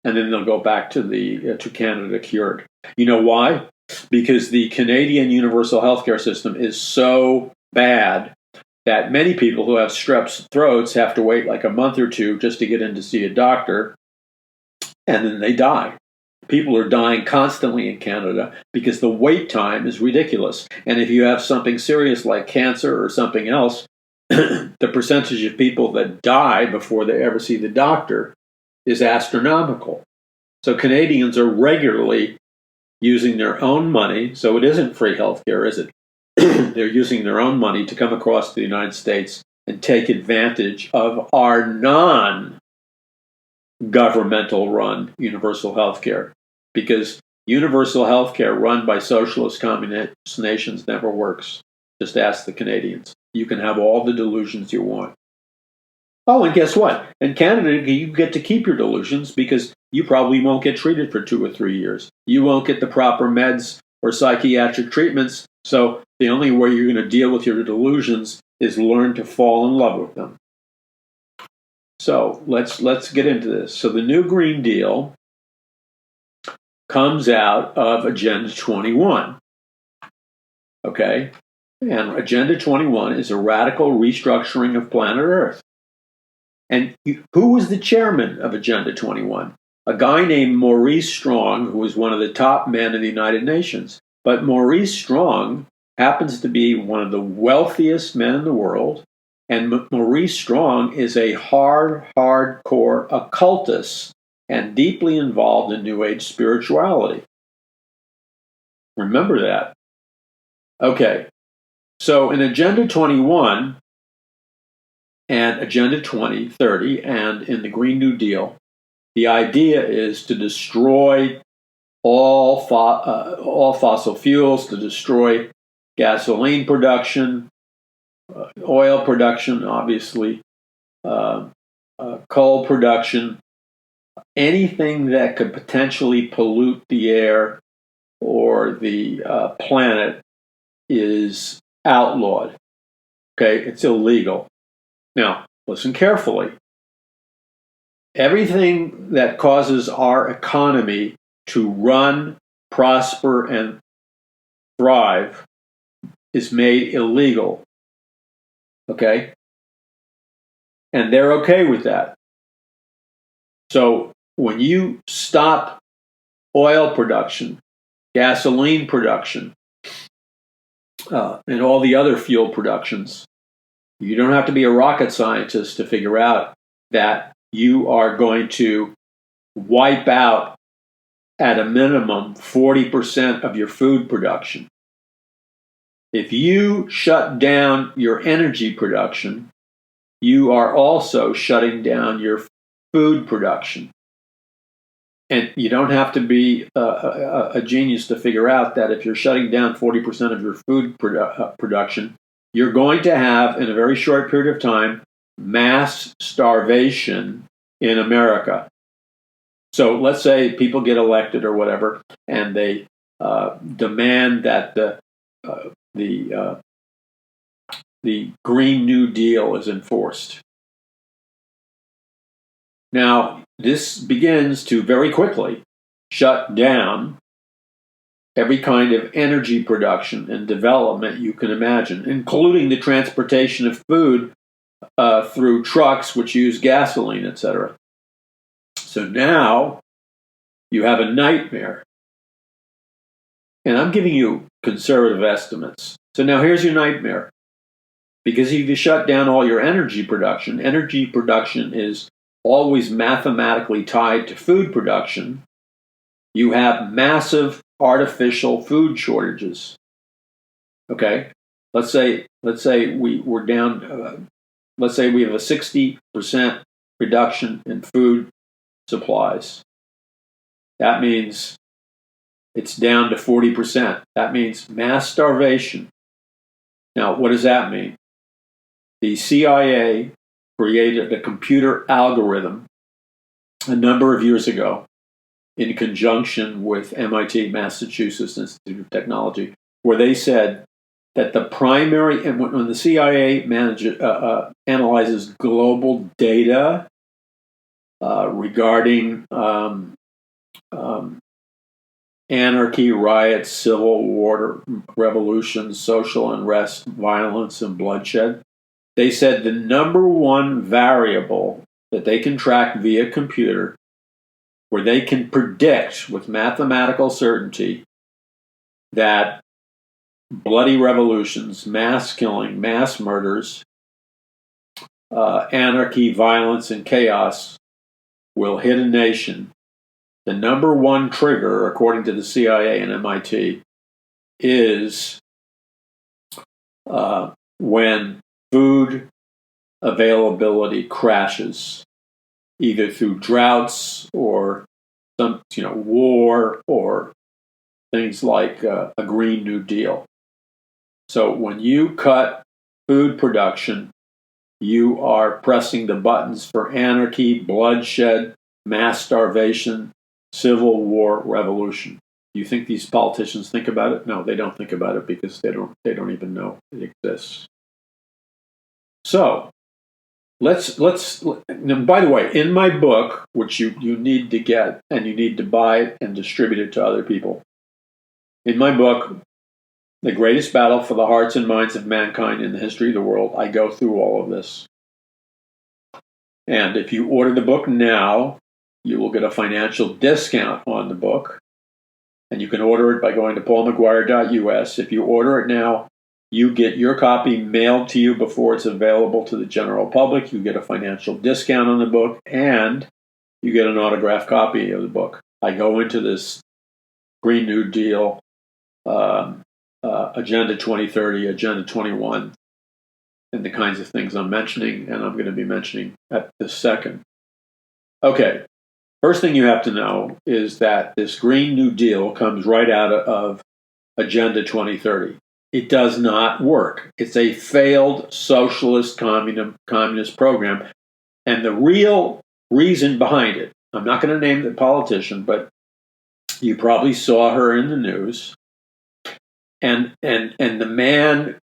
And then they'll go back to Canada cured. You know why? Because the Canadian universal healthcare system is so bad that many people who have strep throats have to wait like a month or two just to get in to see a doctor, and then they die. People are dying constantly in Canada because the wait time is ridiculous. And if you have something serious like cancer or something else, the percentage of people that die before they ever see the doctor is astronomical. So Canadians are regularly using their own money, so it isn't free healthcare, is it? They're using their own money to come across to the United States and take advantage of our non-governmental run universal healthcare. Because universal healthcare run by socialist communist nations never works. Just ask the Canadians. You can have all the delusions you want. Oh, and guess what? In Canada, you get to keep your delusions because you probably won't get treated for 2 or 3 years. You won't get the proper meds or psychiatric treatments. So the only way you're going to deal with your delusions is learn to fall in love with them. So let's get into this. So the new Green Deal comes out of Agenda 21. Okay? And Agenda 21 is a radical restructuring of planet Earth. And who was the chairman of Agenda 21? A guy named Maurice Strong, who was one of the top men in the United Nations. But Maurice Strong happens to be one of the wealthiest men in the world. And Maurice Strong is a hardcore occultist and deeply involved in New Age spirituality. Remember that. Okay. So in Agenda 21 and Agenda 2030 and in the Green New Deal, the idea is to destroy all fossil fuels, to destroy gasoline production, oil production, obviously, coal production, anything that could potentially pollute the air or the planet is outlawed. Okay, it's illegal. Now, listen carefully. Everything that causes our economy to run, prosper, and thrive is made illegal. Okay? And they're okay with that. So when you stop oil production, gasoline production, and all the other fuel productions, you don't have to be a rocket scientist to figure out that you are going to wipe out, at a minimum, 40% of your food production. If you shut down your energy production, you are also shutting down your food production. And you don't have to be a genius to figure out that if you're shutting down 40% of your food production, you're going to have, in a very short period of time, mass starvation in America. So let's say people get elected or whatever, and they demand that the Green New Deal is enforced. Now, this begins to very quickly shut down every kind of energy production and development you can imagine, including the transportation of food through trucks which use gasoline, etc. So now you have a nightmare. And I'm giving you conservative estimates. So now here's your nightmare. Because if you shut down all your energy production is always mathematically tied to food production. You have massive artificial food shortages. Okay? Let's say we're down, let's say we have a 60% reduction in food supplies. That means it's down to 40%. That means mass starvation. Now, what does that mean? The CIA created a computer algorithm a number of years ago in conjunction with MIT, Massachusetts Institute of Technology, where they said that the primary, and when the CIA analyzes global data regarding anarchy, riots, civil war, revolutions, social unrest, violence, and bloodshed, they said the number one variable that they can track via computer, where they can predict with mathematical certainty that bloody revolutions, mass killing, mass murders, anarchy, violence, and chaos will hit a nation. The number one trigger, according to the CIA and MIT, is when food availability crashes, either through droughts or some, war or things like a Green New Deal. So when you cut food production, you are pressing the buttons for anarchy, bloodshed, mass starvation, civil war, revolution. Do you think these politicians think about it? No, they don't think about it because they don't even know it exists. So let's by the way, in my book, which you need to get and you need to buy it and distribute it to other people. In my book, The Greatest Battle for the Hearts and Minds of Mankind in the History of the World, I go through all of this. And if you order the book now, you will get a financial discount on the book. And you can order it by going to paulmcguire.us. If you order it now, you get your copy mailed to you before it's available to the general public. You get a financial discount on the book, and you get an autographed copy of the book. I go into this Green New Deal, Agenda 2030, Agenda 21, and the kinds of things I'm mentioning, and I'm going to be mentioning at this second. Okay, first thing you have to know is that this Green New Deal comes right out of Agenda 2030. It does not work. It's a failed socialist communist program. And the real reason behind it, I'm not going to name the politician, but you probably saw her in the news. And the man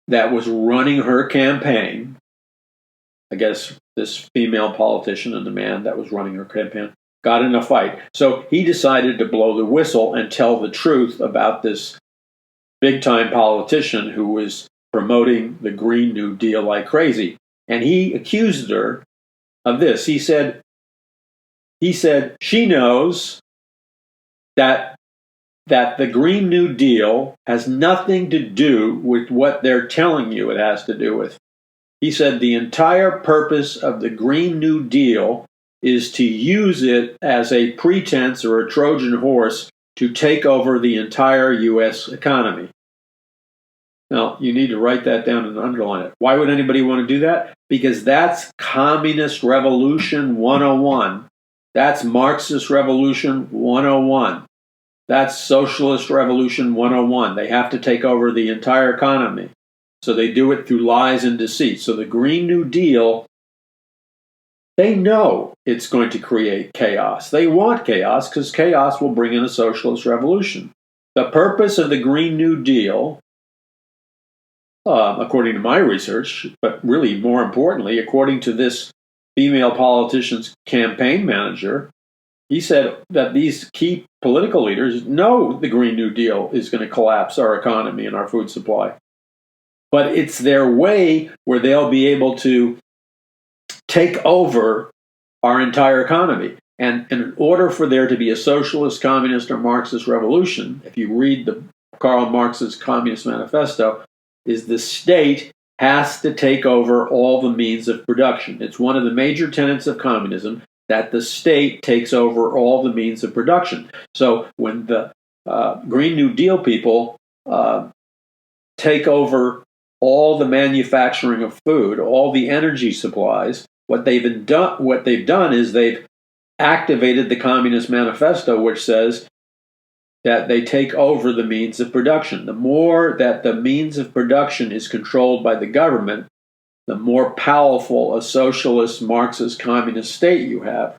that was running her campaign, I guess this female politician and the man that was running her campaign, got in a fight. So he decided to blow the whistle and tell the truth about this big-time politician who was promoting the Green New Deal like crazy. And he accused her of this. He said she knows that the Green New Deal has nothing to do with what they're telling you it has to do with. He said the entire purpose of the Green New Deal is to use it as a pretense or a Trojan horse to take over the entire U.S. economy. Now, you need to write that down and underline it. Why would anybody want to do that? Because that's Communist Revolution 101. That's Marxist Revolution 101. That's Socialist Revolution 101. They have to take over the entire economy. So they do it through lies and deceit. So the Green New Deal, they know it's going to create chaos. They want chaos because chaos will bring in a socialist revolution. The purpose of the Green New Deal, according to my research, but really more importantly, according to this female politician's campaign manager, he said that these key political leaders know the Green New Deal is going to collapse our economy and our food supply. But it's their way where they'll be able to take over our entire economy. And in order for there to be a socialist, communist, or Marxist revolution, if you read Karl Marx's Communist Manifesto, is the state has to take over all the means of production. It's one of the major tenets of communism that the state takes over all the means of production. So when the Green New Deal people take over all the manufacturing of food, all the energy supplies, what they've done is they've activated the Communist Manifesto, which says that they take over the means of production. The more that the means of production is controlled by the government, the more powerful a socialist, Marxist, communist state you have.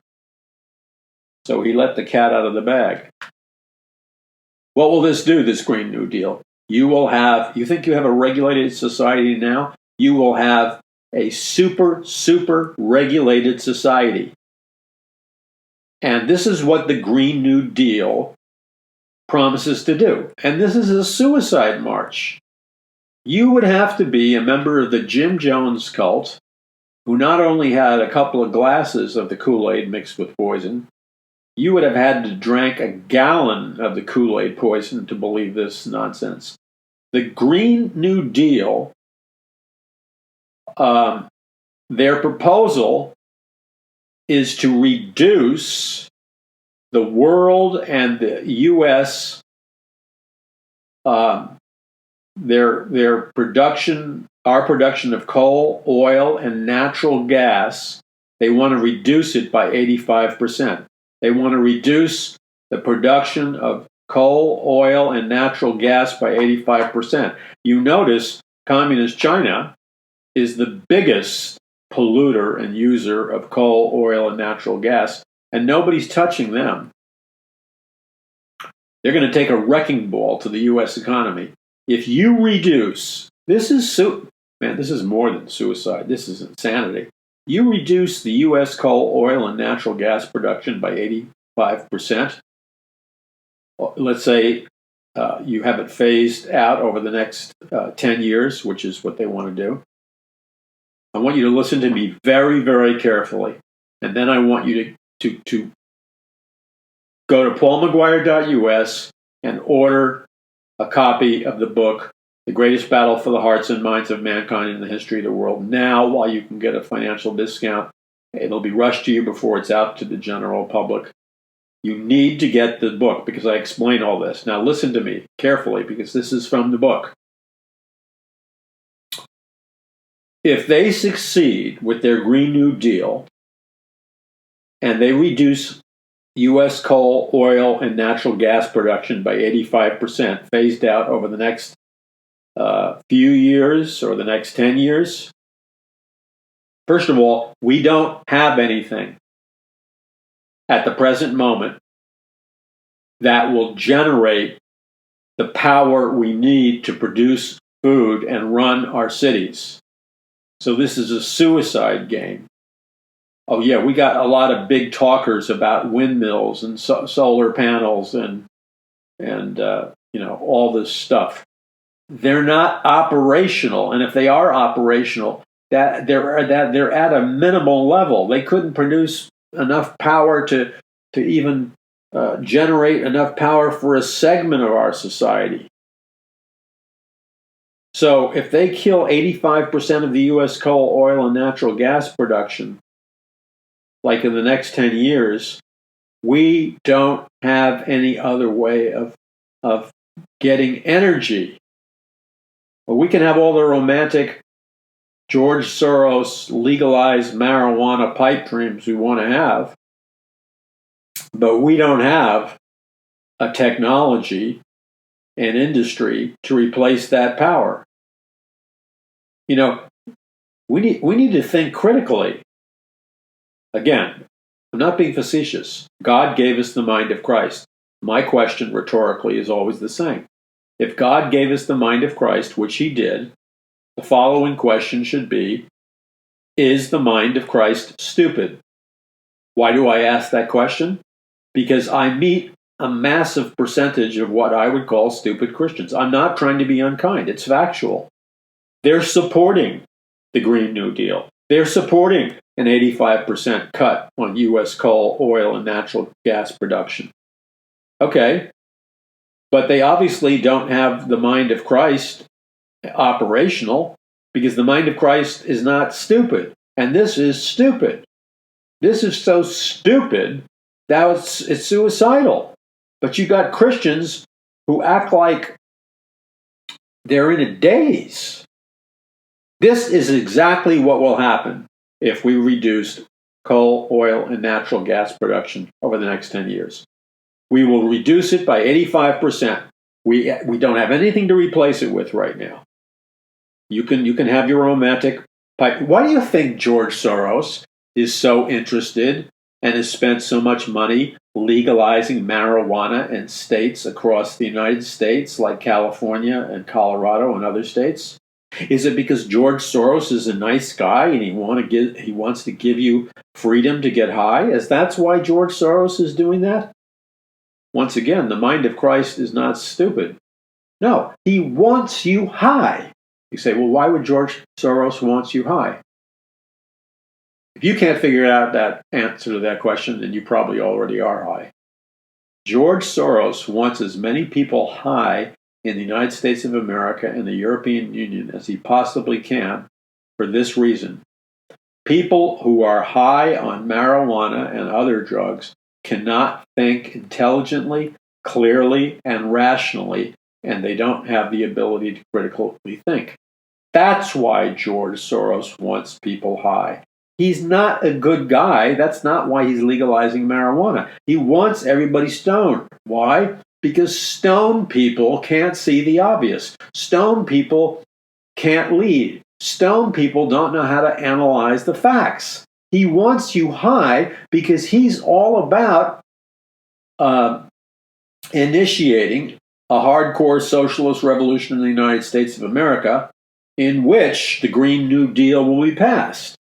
So he let the cat out of the bag. What will this do, this Green New Deal? You think you have a regulated society now? You will have a super, super regulated society. And this is what the Green New Deal promises to do. And this is a suicide march. You would have to be a member of the Jim Jones cult, who not only had a couple of glasses of the Kool-Aid mixed with poison, you would have had to drink a gallon of the Kool-Aid poison to believe this nonsense. The Green New Deal, their proposal is to reduce the world and the U.S. Their production, our production of coal, oil, and natural gas. They want to reduce it by 85%. They want to reduce the production of coal, oil, and natural gas by 85%. You notice Communist China is the biggest polluter and user of coal, oil, and natural gas, and nobody's touching them. They're going to take a wrecking ball to the U.S. economy. If you reduce, this is more than suicide. This is insanity. You reduce the U.S. coal, oil, and natural gas production by 85%. Let's say you have it phased out over the next 10 years, which is what they want to do. I want you to listen to me very, very carefully. And then I want you to go to paulmcguire.us and order a copy of the book, The Greatest Battle for the Hearts and Minds of Mankind in the History of the World, now while you can get a financial discount. It'll be rushed to you before it's out to the general public. You need to get the book because I explain all this. Now listen to me carefully because this is from the book. If they succeed with their Green New Deal and they reduce U.S. coal, oil, and natural gas production by 85%, phased out over the next few years or the next 10 years, first of all, we don't have anything at the present moment that will generate the power we need to produce food and run our cities. So this is a suicide game. Oh yeah, we got a lot of big talkers about windmills and solar panels and all this stuff. They're not operational, and if they are operational, that they're at a minimal level. They couldn't produce enough power to even generate enough power for a segment of our society. So if they kill 85% of the U.S. coal, oil, and natural gas production, like in the next 10 years, we don't have any other way of getting energy. Well, we can have all the romantic George Soros legalized marijuana pipe dreams we want to have, but we don't have a technology and industry to replace that power. You know, we need to think critically. Again, I'm not being facetious. God gave us the mind of Christ. My question rhetorically is always the same. If God gave us the mind of Christ, which he did, the following question should be, is the mind of Christ stupid? Why do I ask that question? Because I meet a massive percentage of what I would call stupid Christians. I'm not trying to be unkind. It's factual. They're supporting the Green New Deal. They're supporting an 85% cut on U.S. coal, oil, and natural gas production. Okay, but they obviously don't have the mind of Christ operational, because the mind of Christ is not stupid. And this is stupid. This is so stupid that it's suicidal. But you got Christians who act like they're in a daze. This is exactly what will happen if we reduce coal, oil, and natural gas production over the next 10 years. We will reduce it by 85%. We don't have anything to replace it with right now. You can have your romantic pipe. Why do you think George Soros is so interested and has spent so much money legalizing marijuana in states across the United States, like California and Colorado and other states? Is it because George Soros is a nice guy and he wants to give you freedom to get high? That's why George Soros is doing that? Once again, the mind of Christ is not stupid. No, he wants you high. You say, well, why would George Soros want you high? If you can't figure out that answer to that question, then you probably already are high. George Soros wants as many people high in the United States of America and the European Union as he possibly can for this reason. People who are high on marijuana and other drugs cannot think intelligently, clearly, and rationally, and they don't have the ability to critically think. That's why George Soros wants people high. He's not a good guy. That's not why he's legalizing marijuana. He wants everybody stoned. Why? Because stoned people can't see the obvious. Stoned people can't lead. Stoned people don't know how to analyze the facts. He wants you high because he's all about initiating a hardcore socialist revolution in the United States of America, in which the Green New Deal will be passed.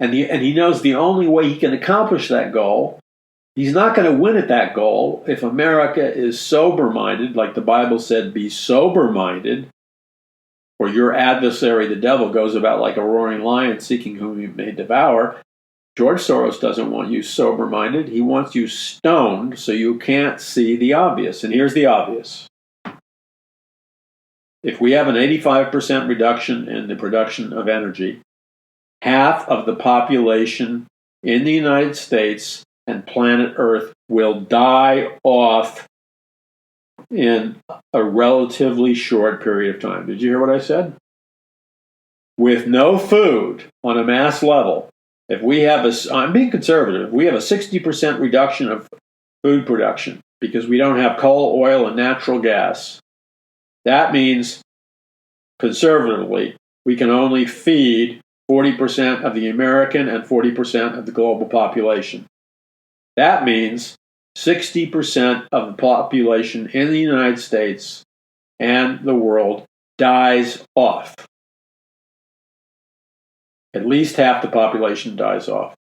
And he knows the only way he can accomplish that goal, he's not going to win at that goal if America is sober-minded, like the Bible said, be sober-minded, or your adversary, the devil, goes about like a roaring lion seeking whom he may devour. George Soros doesn't want you sober-minded. He wants you stoned so you can't see the obvious. And here's the obvious. If we have an 85% reduction in the production of energy, half of the population in the United States and planet Earth will die off in a relatively short period of time. Did you hear what I said? With no food on a mass level, if we have I'm being conservative, if we have a 60% reduction of food production because we don't have coal, oil, and natural gas, that means, conservatively, we can only feed 40% of the American and 40% of the global population. That means 60% of the population in the United States and the world dies off. At least half the population dies off.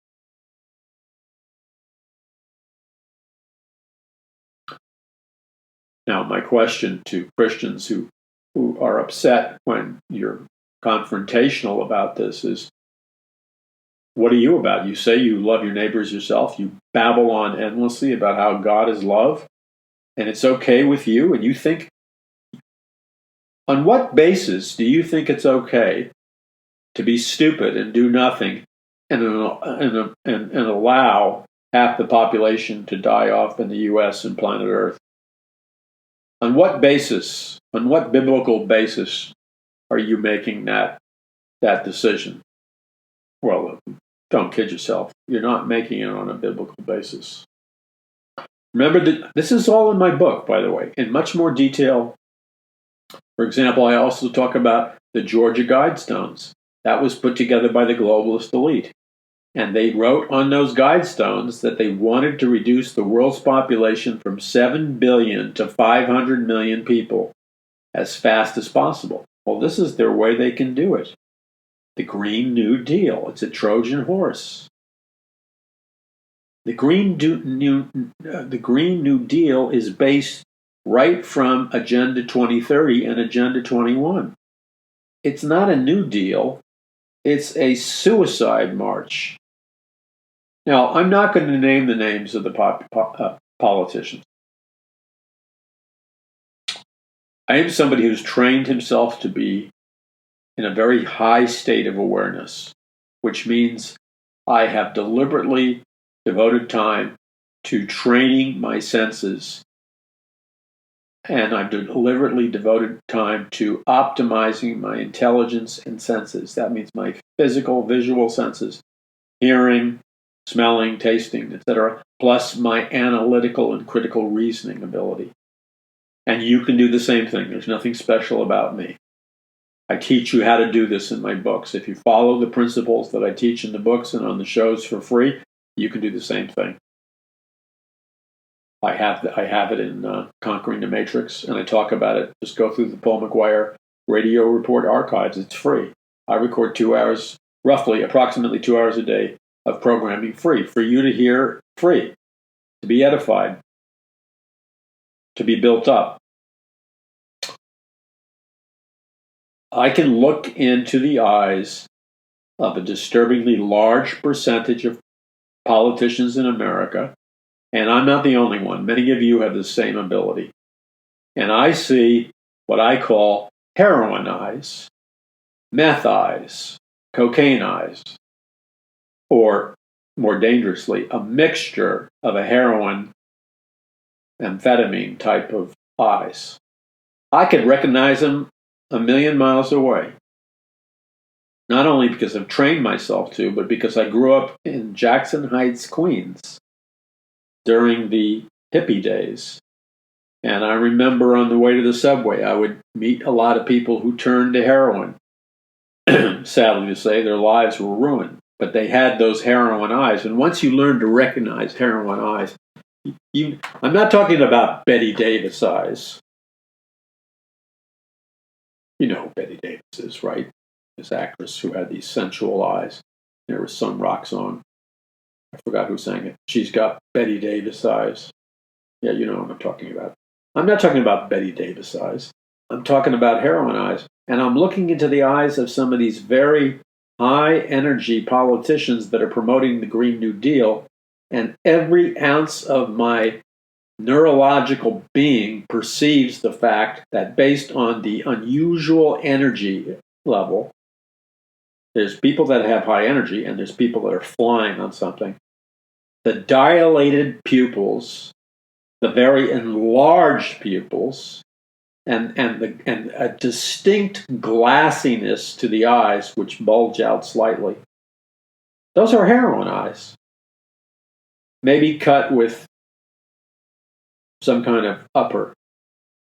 Now, my question to Christians who are upset when your confrontational about this is, what are you about? You say you love your neighbors yourself. You babble on endlessly about how God is love, and it's okay with you. And you think, on what basis do you think it's okay to be stupid and do nothing and allow half the population to die off in the U.S. and planet Earth? On what basis, on what biblical basis are you making that decision? Well, don't kid yourself. You're not making it on a biblical basis. Remember that this is all in my book, by the way, in much more detail. For example, I also talk about the Georgia Guidestones. That was put together by the globalist elite. And they wrote on those Guidestones that they wanted to reduce the world's population from 7 billion to 500 million people as fast as possible. Well, this is their way they can do it. The Green New Deal. It's a Trojan horse. The Green New Deal is based right from Agenda 2030 and Agenda 21. It's not a New Deal. It's a suicide march. Now, I'm not going to name the names of the politicians. I am somebody who's trained himself to be in a very high state of awareness, which means I have deliberately devoted time to training my senses, and I've deliberately devoted time to optimizing my intelligence and senses. That means my physical, visual senses, hearing, smelling, tasting, etc., plus my analytical and critical reasoning ability. And you can do the same thing. There's nothing special about me. I teach you how to do this in my books. If you follow the principles that I teach in the books and on the shows for free, you can do the same thing. I have it in Conquering the Matrix, and I talk about it. Just go through the Paul McGUIRE Radio Report archives. It's free. I record 2 hours, approximately 2 hours a day of programming free for you to hear, free, to be edified, to be built up. I can look into the eyes of a disturbingly large percentage of politicians in America, and I'm not the only one. Many of you have the same ability. And I see what I call heroin eyes, meth eyes, cocaine eyes, or more dangerously, a mixture of a heroin amphetamine type of eyes. I could recognize them a million miles away. Not only because I've trained myself to, but because I grew up in Jackson Heights, Queens, during the hippie days. And I remember on the way to the subway, I would meet a lot of people who turned to heroin. Sadly to say, their lives were ruined. But they had those heroin eyes. And once you learn to recognize heroin eyes, I'm not talking about Betty Davis eyes. You know who Betty Davis is, right? This actress who had these sensual eyes. There was some rock song. I forgot who sang it. She's got Betty Davis eyes. Yeah, you know what I'm talking about. I'm not talking about Betty Davis eyes. I'm talking about heroin eyes. And I'm looking into the eyes of some of these very high-energy politicians that are promoting the Green New Deal. And every ounce of my neurological being perceives the fact that based on the unusual energy level, there's people that have high energy and there's people that are flying on something. The dilated pupils, the very enlarged pupils, and a distinct glassiness to the eyes which bulge out slightly. Those are heroin eyes. Maybe cut with some kind of upper.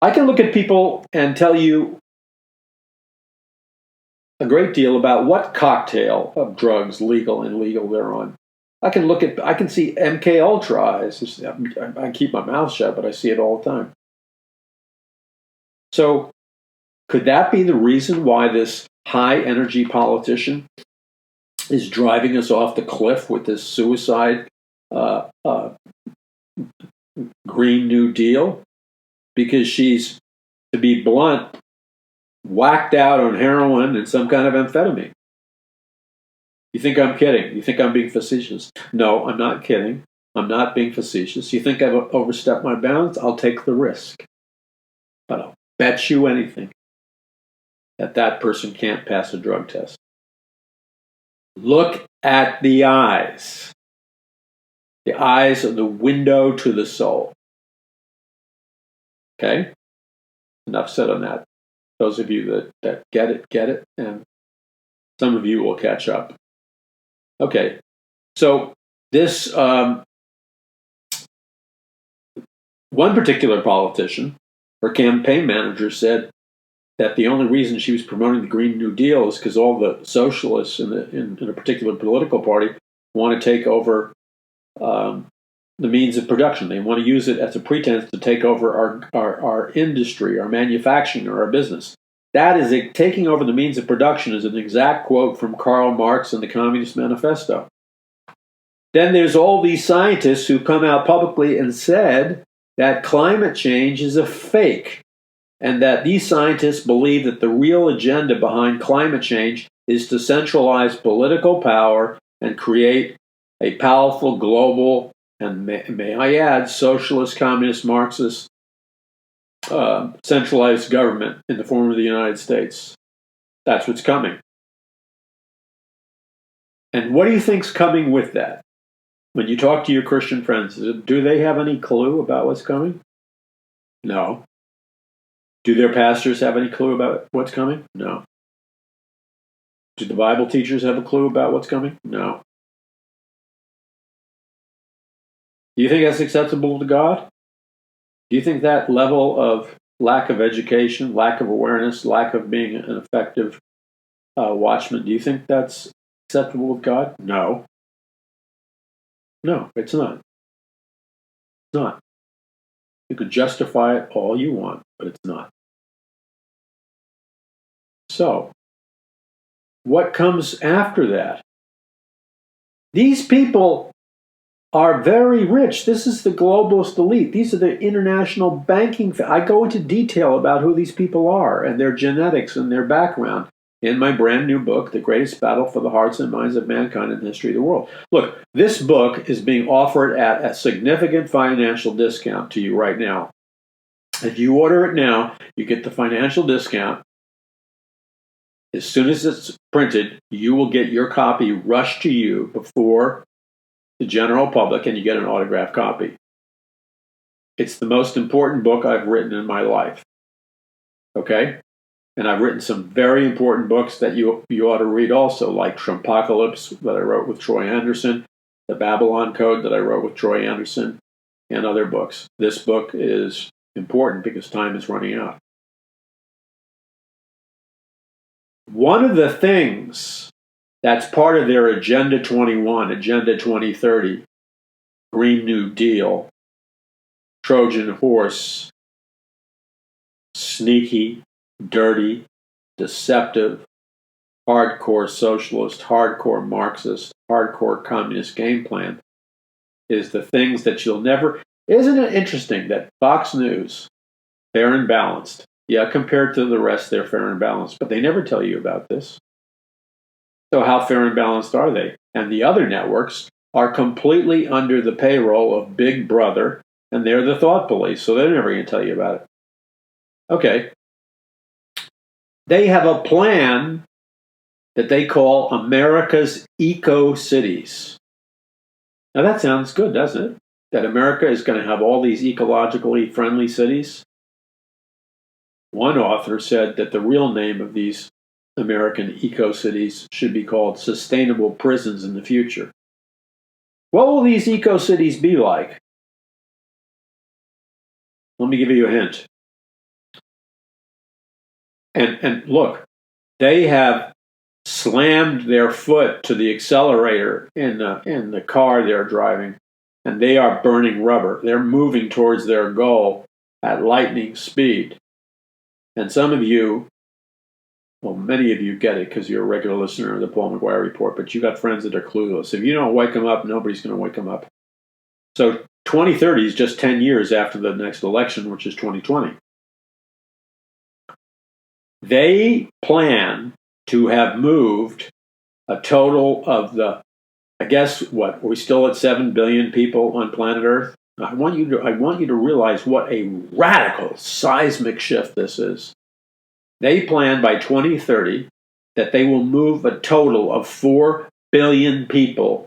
I can look at people and tell you a great deal about what cocktail of drugs, legal and illegal, they're on. I can see MK Ultra eyes. I keep my mouth shut, but I see it all the time. So, could that be the reason why this high energy politician is driving us off the cliff with this suicide Green New Deal? Because she's, to be blunt, whacked out on heroin and some kind of amphetamine. You think I'm kidding? You think I'm being facetious? No, I'm not kidding. I'm not being facetious. You think I've overstepped my bounds? I'll take the risk. But I'll bet you anything that that person can't pass a drug test. Look at the eyes. The eyes are the window to the soul. Okay? Enough said on that. Those of you that get it, and some of you will catch up. Okay, so this one particular politician, her campaign manager said that the only reason she was promoting the Green New Deal is because all the socialists in a particular political party want to take over the means of production. They want to use it as a pretense to take over our industry, our manufacturing, or our business. That is taking over the means of production is an exact quote from Karl Marx in the Communist Manifesto. Then there's all these scientists who come out publicly and said that climate change is a fake, and that these scientists believe that the real agenda behind climate change is to centralize political power and create a powerful global, and may I add, socialist, communist, Marxist, centralized government in the form of the United States. That's what's coming. And what do you think's coming with that? When you talk to your Christian friends, do they have any clue about what's coming? No. Do their pastors have any clue about what's coming? No. Do the Bible teachers have a clue about what's coming? No. Do you think that's acceptable to God? Do you think that level of lack of education, lack of awareness, lack of being an effective watchman, do you think that's acceptable with God? No. No, it's not. It's not. You could justify it all you want, but it's not. So, what comes after that? These people are very rich. This is the globalist elite. These are the international banking. I go into detail about who these people are and their genetics and their background in my brand new book, The Greatest Battle for the Hearts and Minds of Mankind in the History of the World. Look, this book is being offered at a significant financial discount to you right now. If you order it now, you get the financial discount. As soon as it's printed, you will get your copy rushed to you before the general public, and you get an autographed copy. It's the most important book I've written in my life. Okay? And I've written some very important books that you ought to read also, like Trumpocalypse that I wrote with Troy Anderson, The Babylon Code that I wrote with Troy Anderson, and other books. This book is important because time is running out. One of the things that's part of their Agenda 21, Agenda 2030, Green New Deal, Trojan horse, sneaky, dirty, deceptive, hardcore socialist, hardcore Marxist, hardcore communist game plan is the things that you'll never... Isn't it interesting that Fox News, fair and balanced, yeah, compared to the rest, they're fair and balanced, but they never tell you about this. So how fair and balanced are they? And the other networks are completely under the payroll of Big Brother, and they're the thought police, so they're never going to tell you about it. Okay. They have a plan that they call America's Eco-Cities. Now that sounds good, doesn't it? That America is going to have all these ecologically friendly cities. One author said that the real name of these American eco-cities should be called sustainable prisons in the future. What will these eco-cities be like? Let me give you a hint. And look, they have slammed their foot to the accelerator in the car they're driving, and they are burning rubber. They're moving towards their goal at lightning speed. And some of you, well, many of you get it because you're a regular listener of the Paul McGUIRE Report, but you got friends that are clueless. If you don't wake them up, nobody's going to wake them up. So 2030 is just 10 years after the next election, which is 2020. They plan to have moved a total of I guess what, are we still at 7 billion people on planet Earth? I want you to realize what a radical seismic shift this is. They plan by 2030 that they will move a total of 4 billion people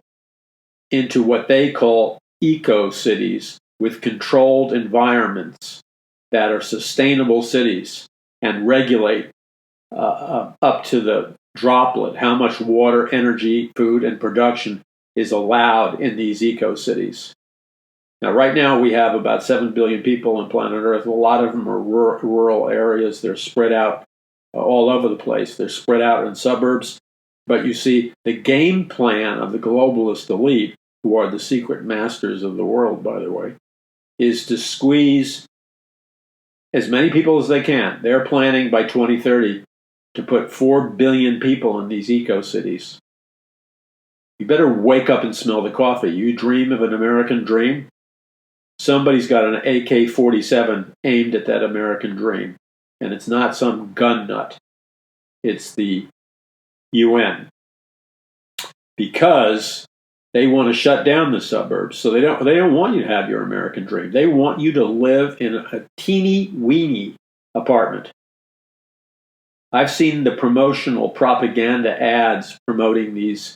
into what they call eco-cities with controlled environments that are sustainable cities and regulate up to the droplet how much water, energy, food, and production is allowed in these eco-cities. Now, right now, we have about 7 billion people on planet Earth. A lot of them are rural areas. They're spread out all over the place. They're spread out in suburbs. But you see, the game plan of the globalist elite, who are the secret masters of the world, by the way, is to squeeze as many people as they can. They're planning by 2030 to put 4 billion people in these eco-cities. You better wake up and smell the coffee. You dream of an American dream? Somebody's got an AK-47 aimed at that American dream. And it's not some gun nut. It's the UN. Because they want to shut down the suburbs. So they don't want you to have your American dream. They want you to live in a teeny-weeny apartment. I've seen the promotional propaganda ads promoting these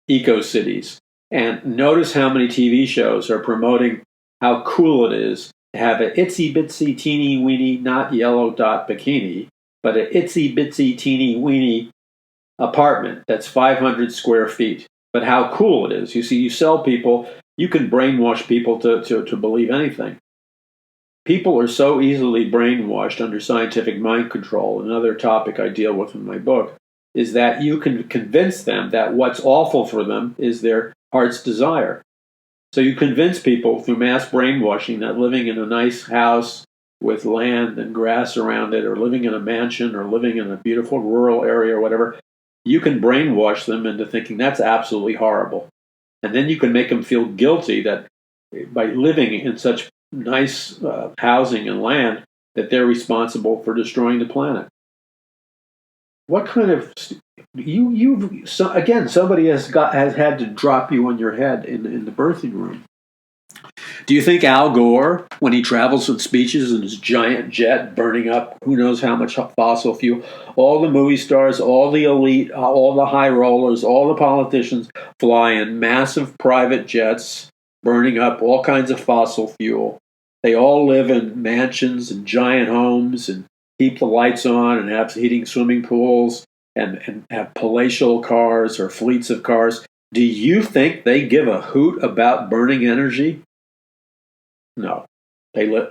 eco-cities. And notice how many TV shows are promoting how cool it is to have an itsy-bitsy, teeny-weeny, not yellow dot bikini, but an itsy-bitsy, teeny-weeny apartment that's 500 square feet. But how cool it is. You see, you sell people, you can brainwash people to believe anything. People are so easily brainwashed under scientific mind control. Another topic I deal with in my book is that you can convince them that what's awful for them is their heart's desire. So you convince people through mass brainwashing that living in a nice house with land and grass around it, or living in a mansion, or living in a beautiful rural area or whatever, you can brainwash them into thinking that's absolutely horrible. And then you can make them feel guilty that by living in such nice housing and land, that they're responsible for destroying the planet. What kind of again? Somebody has had to drop you on your head in the birthing room. Do you think Al Gore, when he travels with speeches in his giant jet, burning up who knows how much fossil fuel, all the movie stars, all the elite, all the high rollers, all the politicians fly in massive private jets, burning up all kinds of fossil fuel? They all live in mansions and giant homes and keep the lights on and have heating swimming pools and have palatial cars or fleets of cars. Do you think they give a hoot about burning energy? No. They let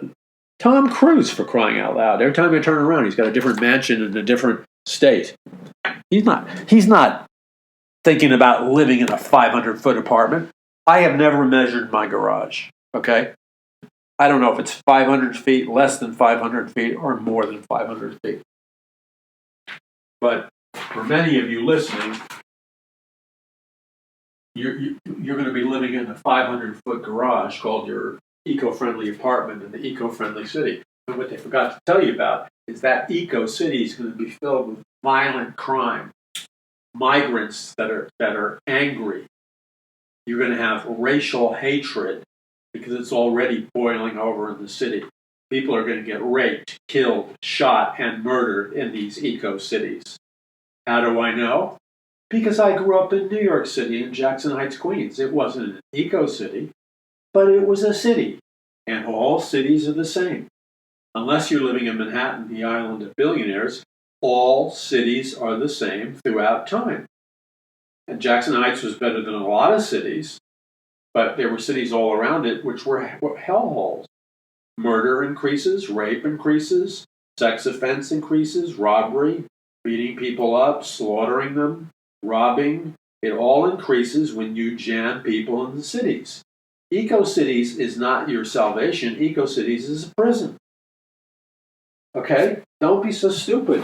Tom Cruise, for crying out loud. Every time I turn around, he's got a different mansion in a different state. He's not thinking about living in a 500-foot apartment. I have never measured my garage, okay? I don't know if it's 500 feet, less than 500 feet, or more than 500 feet. But for many of you listening, you're going to be living in a 500-foot garage called your eco-friendly apartment in the eco-friendly city. And what they forgot to tell you about is that eco-city is going to be filled with violent crime, migrants that are angry. You're going to have racial hatred because it's already boiling over in the city. People are going to get raped, killed, shot, and murdered in these eco-cities. How do I know? Because I grew up in New York City, in Jackson Heights, Queens. It wasn't an eco-city, but it was a city. And all cities are the same. Unless you're living in Manhattan, the island of billionaires, all cities are the same throughout time. And Jackson Heights was better than a lot of cities, but there were cities all around it which were hellholes. Murder increases, rape increases, sex offense increases, robbery, beating people up, slaughtering them, robbing. It all increases when you jam people in the cities. Eco-cities is not your salvation. Eco-cities is a prison. Okay? Don't be so stupid.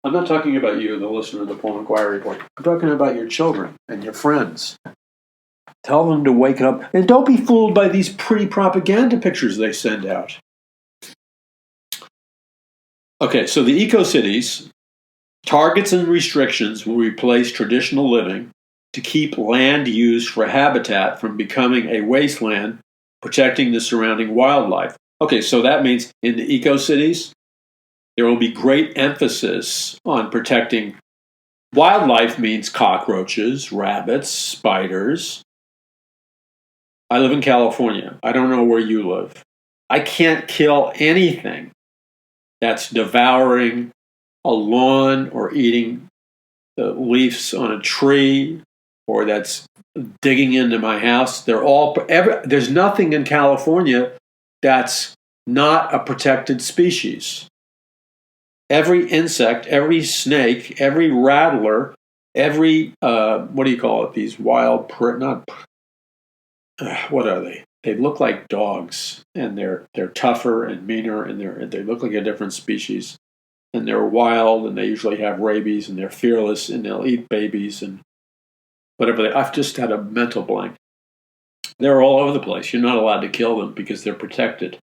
I'm not talking about you, the listener of the Paul McGUIRE Report. I'm talking about your children and your friends. Tell them to wake up. And don't be fooled by these pretty propaganda pictures they send out. Okay, so the eco-cities Targets and restrictions will replace traditional living to keep land used for habitat from becoming a wasteland, protecting the surrounding wildlife. Okay, so that means in the eco-cities, there will be great emphasis on protecting wildlife. Means cockroaches, rabbits, spiders. I live in California. I don't know where you live. I can't kill anything that's devouring a lawn or eating the leaves on a tree or that's digging into my house. There's nothing in California that's not a protected species. Every insect, every snake, every rattler, every what do you call it? These wild, what are they? They look like dogs, and they're tougher and meaner, and they look like a different species, and they're wild, and they usually have rabies, and they're fearless, and they'll eat babies and whatever. I've just had a mental blank. They're all over the place. You're not allowed to kill them because they're protected.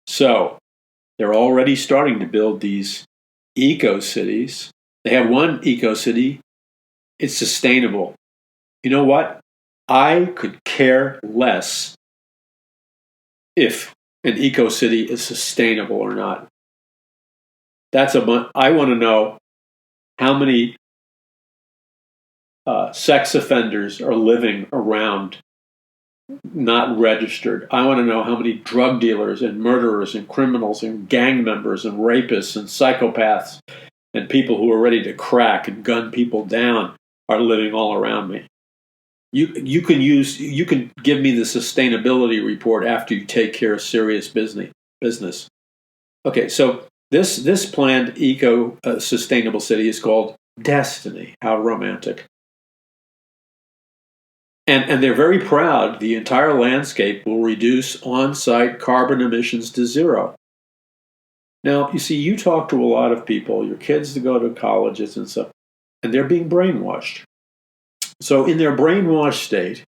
So they're already starting to build these eco-cities. They have one eco-city. It's sustainable. You know what? I could care less if an eco-city is sustainable or not. I want to know how many sex offenders are living around not registered. I want to know how many drug dealers and murderers and criminals and gang members and rapists and psychopaths and people who are ready to crack and gun people down are living all around me. You can give me the sustainability report after you take care of serious business. Okay, so this planned sustainable city is called Destiny. How romantic. And they're very proud the entire landscape will reduce on-site carbon emissions to zero. Now, you see, you talk to a lot of people, your kids that go to colleges and stuff, and they're being brainwashed. So in their brainwashed state,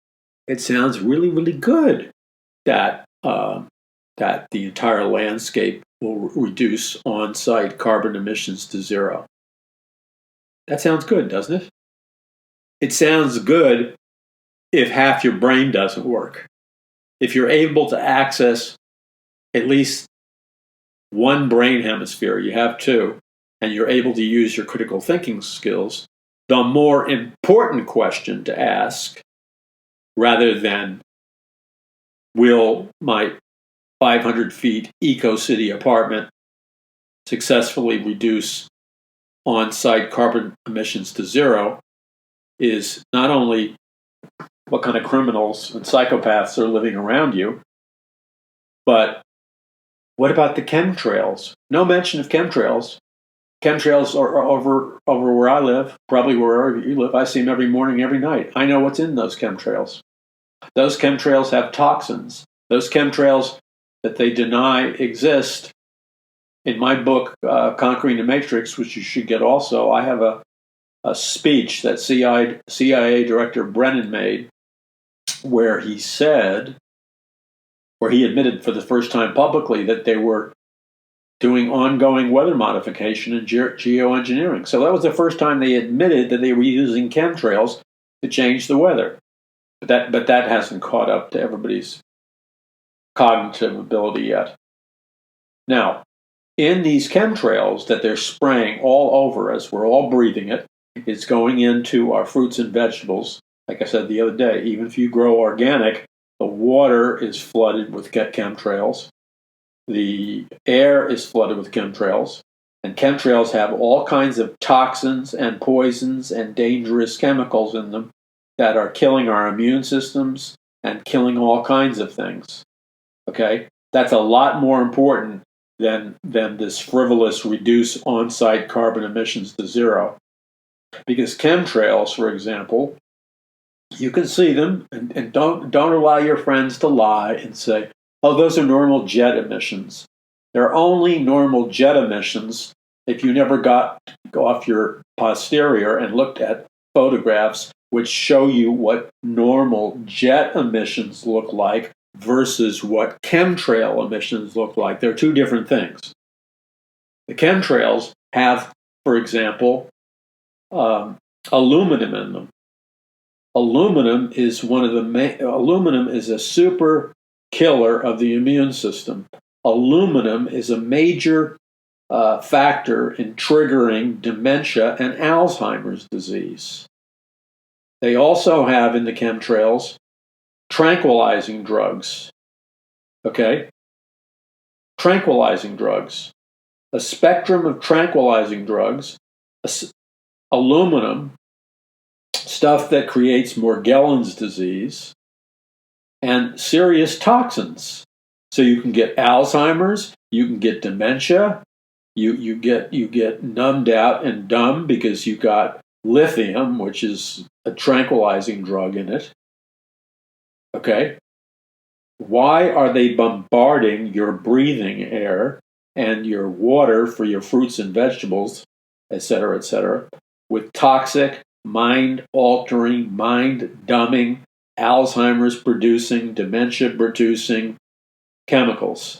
it sounds really, really good that that the entire landscape will reduce on-site carbon emissions to zero. That sounds good, doesn't it? It sounds good if half your brain doesn't work. If you're able to access at least one brain hemisphere, you have two, and you're able to use your critical thinking skills, the more important question to ask, rather than will my 500 feet eco-city apartment successfully reduce on-site carbon emissions to zero, is not only what kind of criminals and psychopaths are living around you, but what about the chemtrails? No mention of chemtrails. Chemtrails are over where I live, probably wherever you live. I see them every morning, every night. I know what's in those chemtrails. Those chemtrails have toxins. Those chemtrails that they deny exist. In my book, Conquering the Matrix, which you should get also, I have a speech that CIA Director Brennan made where he admitted for the first time publicly that they were doing ongoing weather modification and geoengineering. So that was the first time they admitted that they were using chemtrails to change the weather. But that hasn't caught up to everybody's cognitive ability yet. Now, in these chemtrails that they're spraying all over us, we're all breathing it. It's going into our fruits and vegetables. Like I said the other day, even if you grow organic, the water is flooded with chemtrails. The air is flooded with chemtrails. And chemtrails have all kinds of toxins and poisons and dangerous chemicals in them that are killing our immune systems and killing all kinds of things. Okay? That's a lot more important than this frivolous reduce on-site carbon emissions to zero. Because chemtrails, for example, you can see them, and don't allow your friends to lie and say, oh, those are normal jet emissions. They're only normal jet emissions if you never got off your posterior and looked at photographs which show you what normal jet emissions look like versus what chemtrail emissions look like. They're two different things. The chemtrails have, for example, aluminum in them. Aluminum is aluminum is a super killer of the immune system. Aluminum is a major factor in triggering dementia and Alzheimer's disease. They also have in the chemtrails tranquilizing drugs. Okay? Tranquilizing drugs. A spectrum of tranquilizing drugs, aluminum, stuff that creates Morgellons disease, and serious toxins. So you can get Alzheimer's, you can get dementia, you get numbed out and dumb because you got lithium, which is a tranquilizing drug in it. Okay? Why are they bombarding your breathing air and your water for your fruits and vegetables, et cetera, with toxic, mind-altering, mind-dumbing, Alzheimer's-producing, dementia-producing chemicals?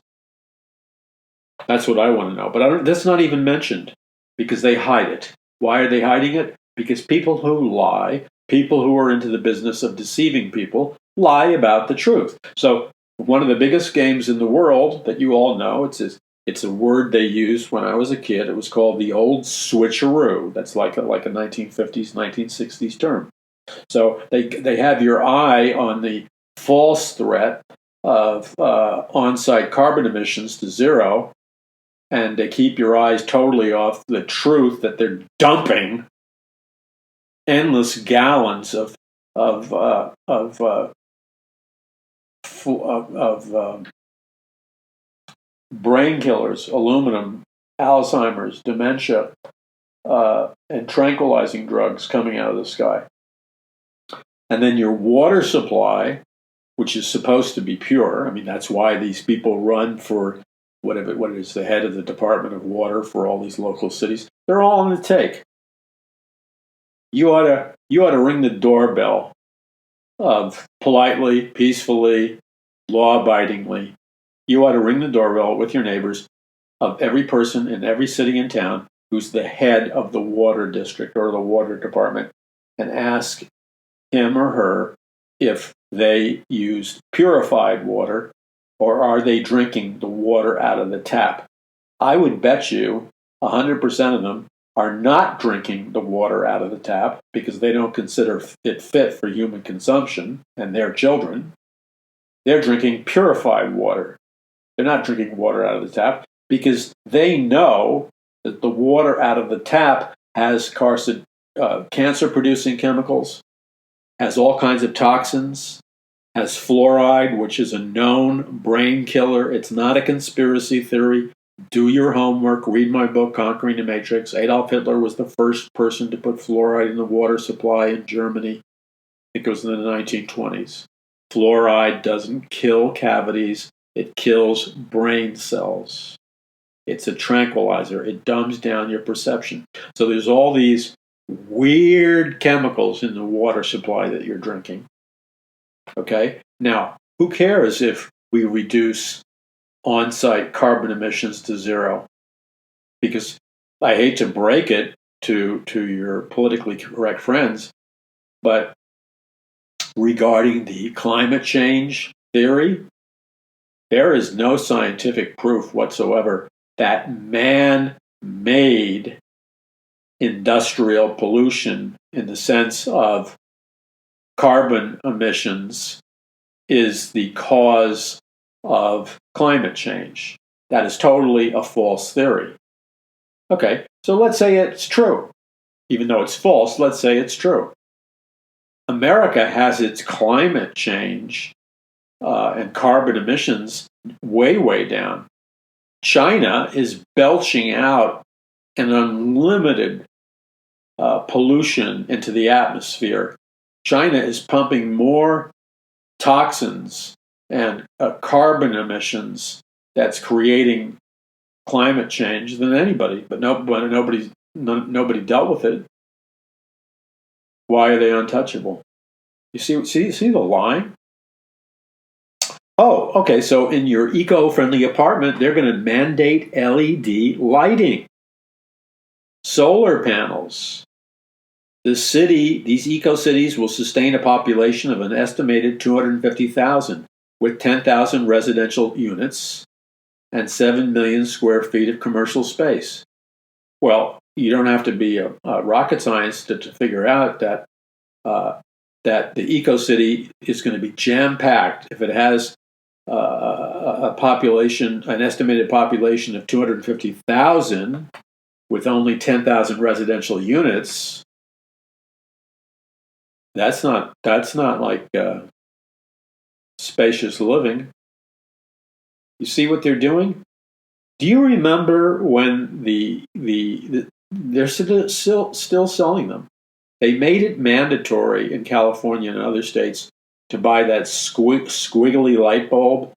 That's what I want to know. But that's not even mentioned because they hide it. Why are they hiding it? Because people who lie, people who are into the business of deceiving people, lie about the truth. So one of the biggest games in the world that you all know, it's a word they used when I was a kid. It was called the old switcheroo. That's like a 1950s, 1960s term. So they have your eye on the false threat of on-site carbon emissions to zero, and they keep your eyes totally off the truth that they're dumping endless gallons of brain killers, aluminum, Alzheimer's, dementia, and tranquilizing drugs coming out of the sky. And then your water supply, which is supposed to be pure. I mean, that's why these people run for what is the head of the Department of Water for all these local cities. They're all on the take. You ought to ring the doorbell of politely, peacefully, law-abidingly. You ought to ring the doorbell with your neighbors of every person in every city and town who's the head of the water district or the water department and ask him or her if they use purified water or are they drinking the water out of the tap. I would bet you 100% of them are not drinking the water out of the tap because they don't consider it fit for human consumption and their children. They're drinking purified water. They're not drinking water out of the tap because they know that the water out of the tap has cancer-producing chemicals, has all kinds of toxins, has fluoride, which is a known brain killer. It's not a conspiracy theory. Do your homework. Read my book, Conquering the Matrix. Adolf Hitler was the first person to put fluoride in the water supply in Germany. I think it was in the 1920s. Fluoride doesn't kill cavities. It kills brain cells. It's a tranquilizer. It dumbs down your perception. So there's all these weird chemicals in the water supply that you're drinking. Okay? Now, who cares if we reduce on-site carbon emissions to zero? Because I hate to break it to your politically correct friends, but regarding the climate change theory, there is no scientific proof whatsoever that man-made industrial pollution in the sense of carbon emissions is the cause of climate change. That is totally a false theory. Okay, so let's say it's true. Even though it's false, let's say it's true. America has its climate change and carbon emissions way, way down. China is belching out an unlimited pollution into the atmosphere. China is pumping more toxins and carbon emissions that's creating climate change than anybody, but nobody dealt with it. Why are they untouchable? You see the line? Oh, okay. So in your eco-friendly apartment, they're going to mandate LED lighting, solar panels. These eco-cities will sustain a population of an estimated 250,000 with 10,000 residential units and 7 million square feet of commercial space. Well, you don't have to be a rocket scientist to figure out uh, that the eco-city is going to be jam-packed if it has a population, an estimated population of 250,000 with only 10,000 residential units. That's not like spacious living. You see what they're doing? Do you remember when they're still selling them? They made it mandatory in California and other states to buy that squiggly light bulb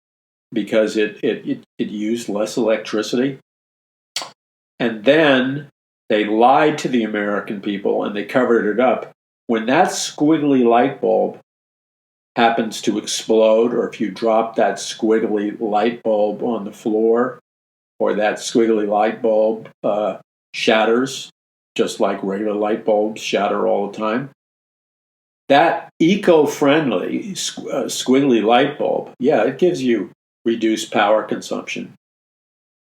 because it used less electricity. And then they lied to the American people and they covered it up. When that squiggly light bulb happens to explode, or if you drop that squiggly light bulb on the floor, or that squiggly light bulb shatters, just like regular light bulbs shatter all the time, that eco-friendly squiggly light bulb, yeah, it gives you reduced power consumption.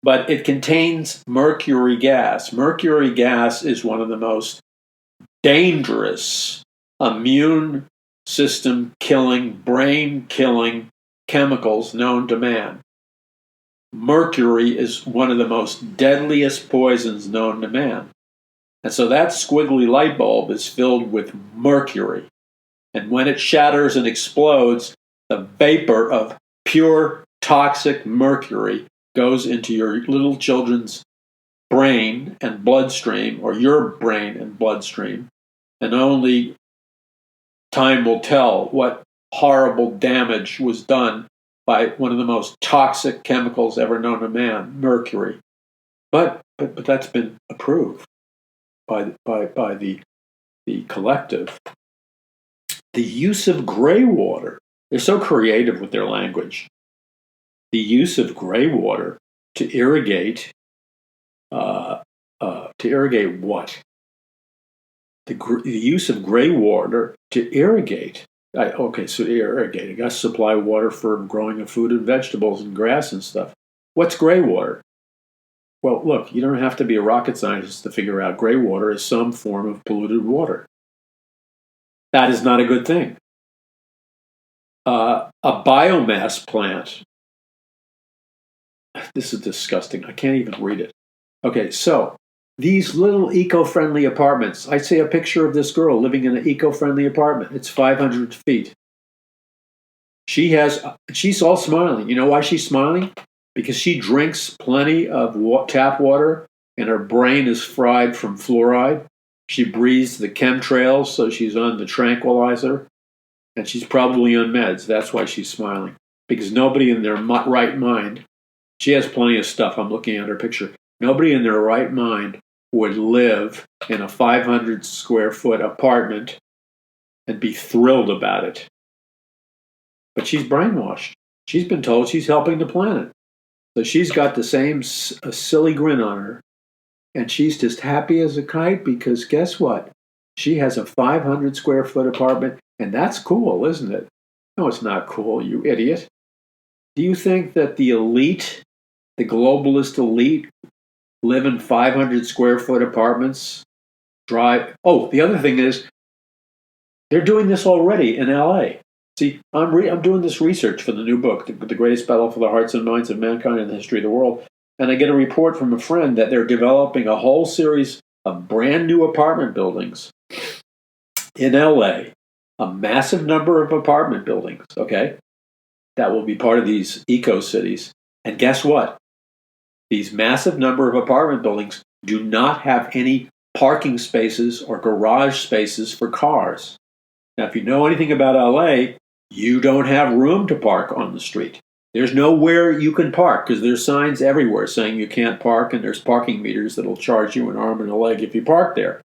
But it contains mercury gas. Mercury gas is one of the most dangerous immune system killing, brain killing chemicals known to man. Mercury is one of the most deadliest poisons known to man. And so that squiggly light bulb is filled with mercury. And when it shatters and explodes, the vapor of pure toxic mercury goes into your little children's brain and bloodstream, or your brain and bloodstream. And only time will tell what horrible damage was done by one of the most toxic chemicals ever known to man, mercury. But that's been approved by the collective. The use of gray water. They're so creative with their language. The use of gray water to irrigate what? The use of gray water to irrigate. So irrigate. I got to supply water for growing of food and vegetables and grass and stuff. What's gray water? Well, look, you don't have to be a rocket scientist to figure out gray water is some form of polluted water. That is not a good thing. A biomass plant. This is disgusting. I can't even read it. Okay, so these little eco-friendly apartments. I see a picture of this girl living in an eco-friendly apartment. It's 500 feet. She's all smiling. You know why she's smiling? Because she drinks plenty of tap water and her brain is fried from fluoride. She breathes the chemtrails, so she's on the tranquilizer. And she's probably on meds. That's why she's smiling. Because nobody in their right mind, she has plenty of stuff. I'm looking at her picture. Nobody in their right mind would live in a 500 square foot apartment and be thrilled about it. But she's brainwashed. She's been told she's helping the planet. So she's got the same silly grin on her. And she's just happy as a kite because guess what? She has a 500 square foot apartment. And that's cool, isn't it? No, it's not cool, you idiot. Do you think that the elite, the globalist elite, live in 500 square foot apartments? Oh, the other thing is, they're doing this already in LA. See, I'm doing this research for the new book, The Greatest Battle for the Hearts and Minds of Mankind in the History of the World. And I get a report from a friend that they're developing a whole series of brand new apartment buildings in LA. A massive number of apartment buildings, okay, that will be part of these eco-cities. And guess what? These massive number of apartment buildings do not have any parking spaces or garage spaces for cars. Now, if you know anything about LA, you don't have room to park on the street. There's nowhere you can park because there's signs everywhere saying you can't park, and there's parking meters that'll charge you an arm and a leg if you park there.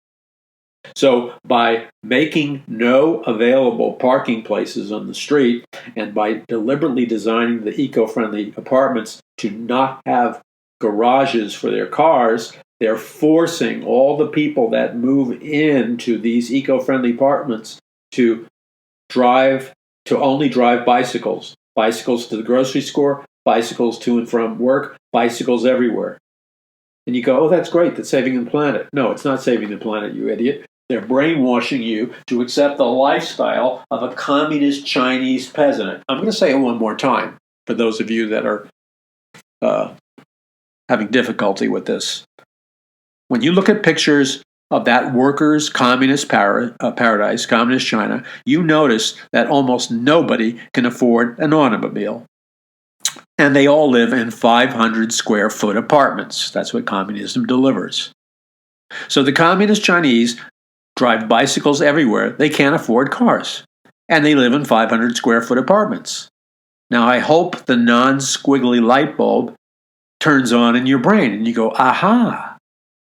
So by making no available parking places on the street and by deliberately designing the eco-friendly apartments to not have garages for their cars, they're forcing all the people that move into these eco-friendly apartments to only drive bicycles. Bicycles to the grocery store, bicycles to and from work, bicycles everywhere. And you go, oh, that's great, that's saving the planet. No, it's not saving the planet, you idiot. They're brainwashing you to accept the lifestyle of a communist Chinese peasant. I'm going to say it one more time for those of you that are having difficulty with this. When you look at pictures of that workers' communist paradise, communist China, you notice that almost nobody can afford an automobile. And they all live in 500 square foot apartments. That's what communism delivers. So the communist Chinese drive bicycles everywhere. They can't afford cars. And they live in 500 square foot apartments. Now, I hope the non-squiggly light bulb turns on in your brain and you go, aha,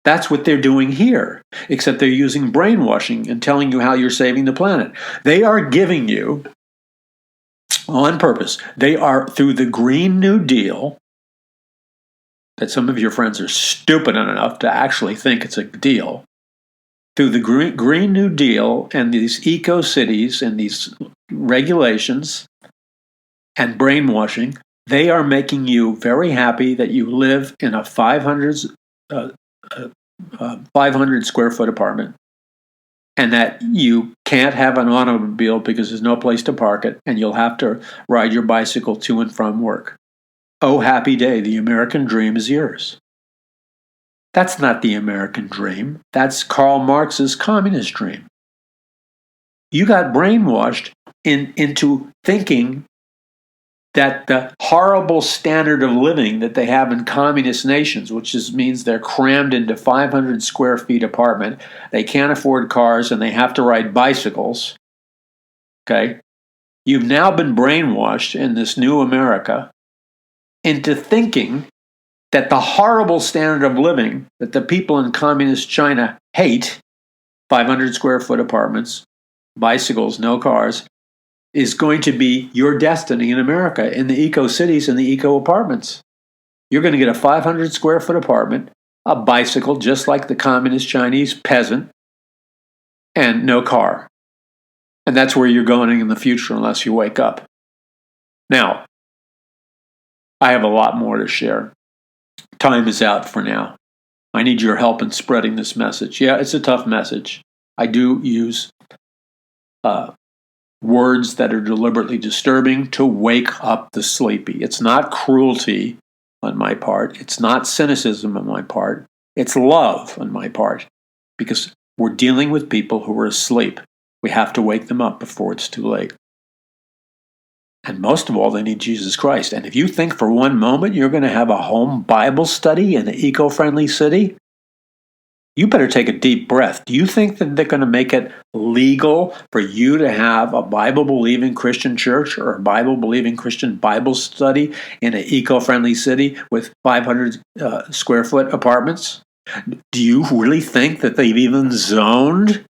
that's what they're doing here. Except they're using brainwashing and telling you how you're saving the planet. They are giving you, on purpose, they are through the Green New Deal, that some of your friends are stupid enough to actually think it's a deal. Through the Green New Deal and these eco-cities and these regulations and brainwashing, they are making you very happy that you live in a 500 square foot apartment and that you can't have an automobile because there's no place to park it and you'll have to ride your bicycle to and from work. Oh, happy day, the American dream is yours. That's not the American dream. That's Karl Marx's communist dream. You got brainwashed into thinking that the horrible standard of living that they have in communist nations, which means they're crammed into 500 square feet apartment, they can't afford cars and they have to ride bicycles, okay? You've now been brainwashed in this new America into thinking that the horrible standard of living that the people in communist China hate, 500 square foot apartments, bicycles, no cars, is going to be your destiny in America, in the eco-cities and the eco-apartments. You're going to get a 500 square foot apartment, a bicycle just like the communist Chinese peasant, and no car. And that's where you're going in the future unless you wake up. Now, I have a lot more to share. Time is out for now. I need your help in spreading this message. Yeah, it's a tough message. I do use words that are deliberately disturbing to wake up the sleepy. It's not cruelty on my part. It's not cynicism on my part. It's love on my part. Because we're dealing with people who are asleep. We have to wake them up before it's too late. And most of all, they need Jesus Christ. And if you think for one moment you're going to have a home Bible study in an eco-friendly city, you better take a deep breath. Do you think that they're going to make it legal for you to have a Bible-believing Christian church or a Bible-believing Christian Bible study in an eco-friendly city with 500 square foot apartments? Do you really think that they've even zoned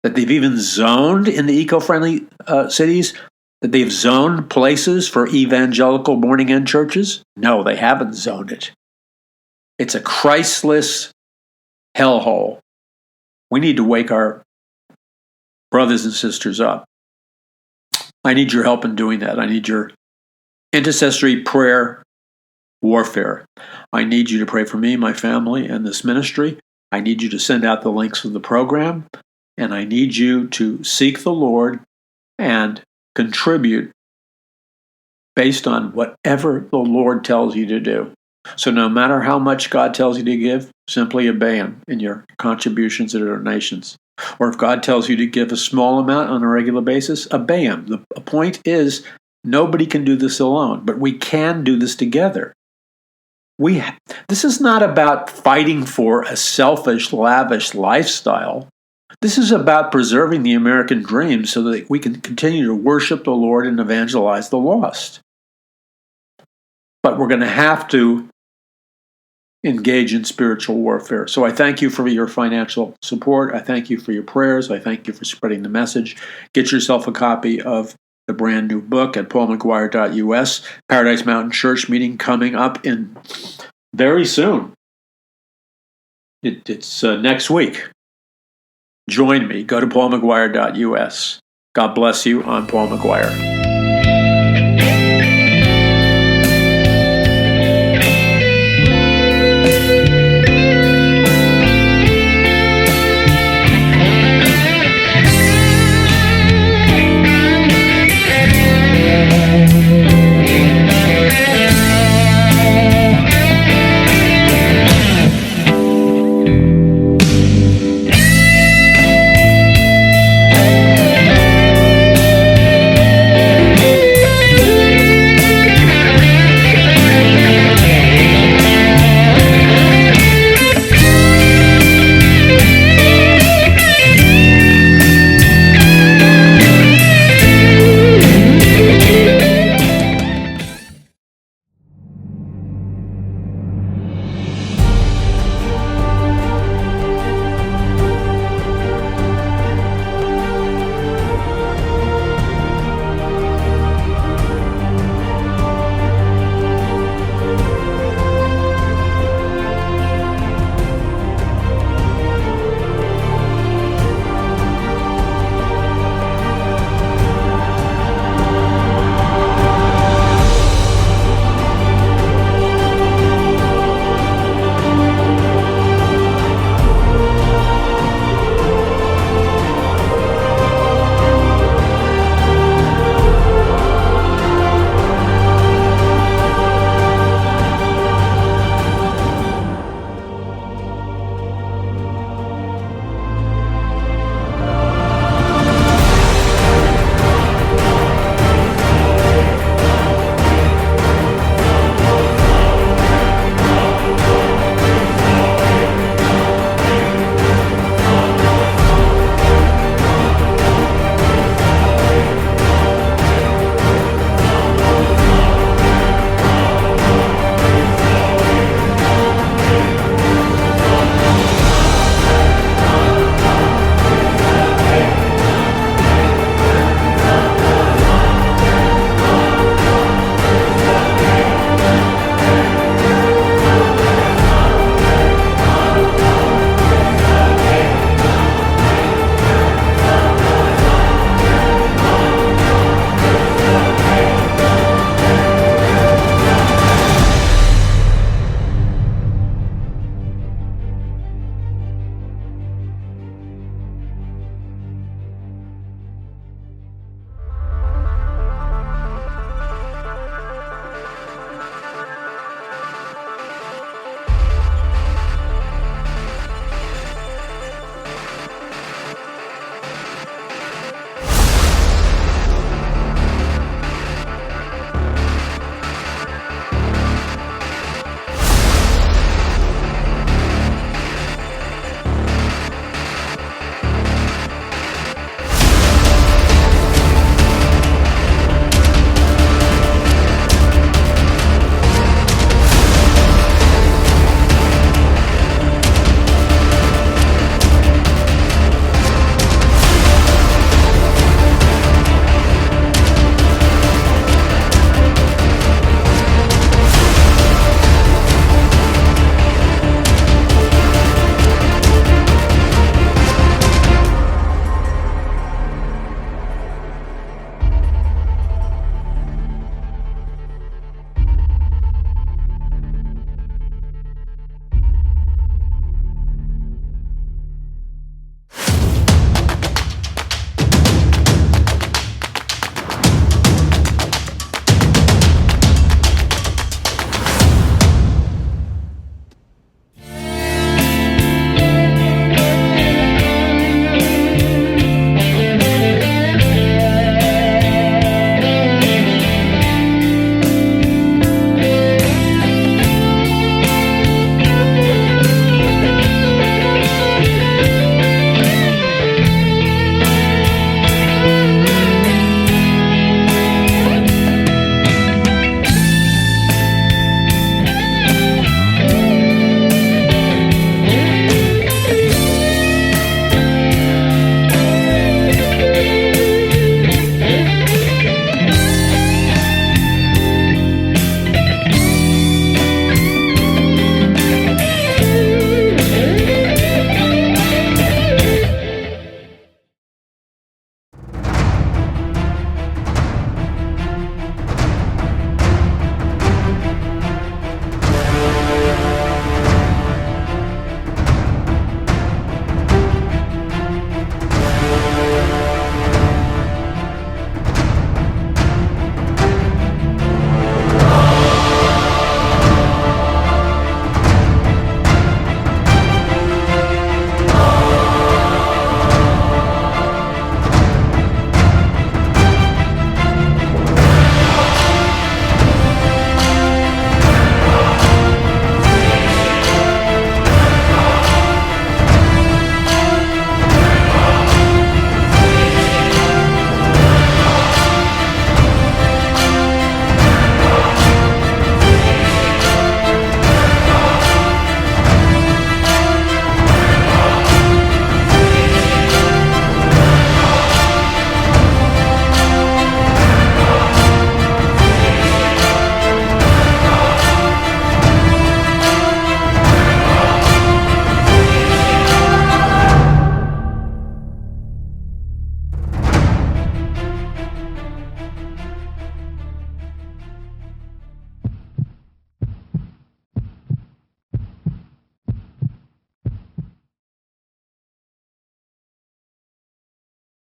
in the eco-friendly cities? That they've zoned places for evangelical born-again churches? No, they haven't zoned it. It's a Christless hellhole. We need to wake our brothers and sisters up. I need your help in doing that. I need your intercessory prayer warfare. I need you to pray for me, my family, and this ministry. I need you to send out the links of the program. And I need you to seek the Lord and contribute based on whatever the Lord tells you to do. So no matter how much God tells you to give, simply obey Him in your contributions and donations. Or if God tells you to give a small amount on a regular basis, obey Him. The point is, nobody can do this alone, but we can do this together. This is not about fighting for a selfish, lavish lifestyle. This is about preserving the American dream so that we can continue to worship the Lord and evangelize the lost. But we're going to have to engage in spiritual warfare. So I thank you for your financial support. I thank you for your prayers. I thank you for spreading the message. Get yourself a copy of the brand new book at paulmcguire.us. Paradise Mountain Church meeting coming up in very soon. It's next week. Join me. Go to paulmcguire.us. God bless you. I'm Paul McGuire.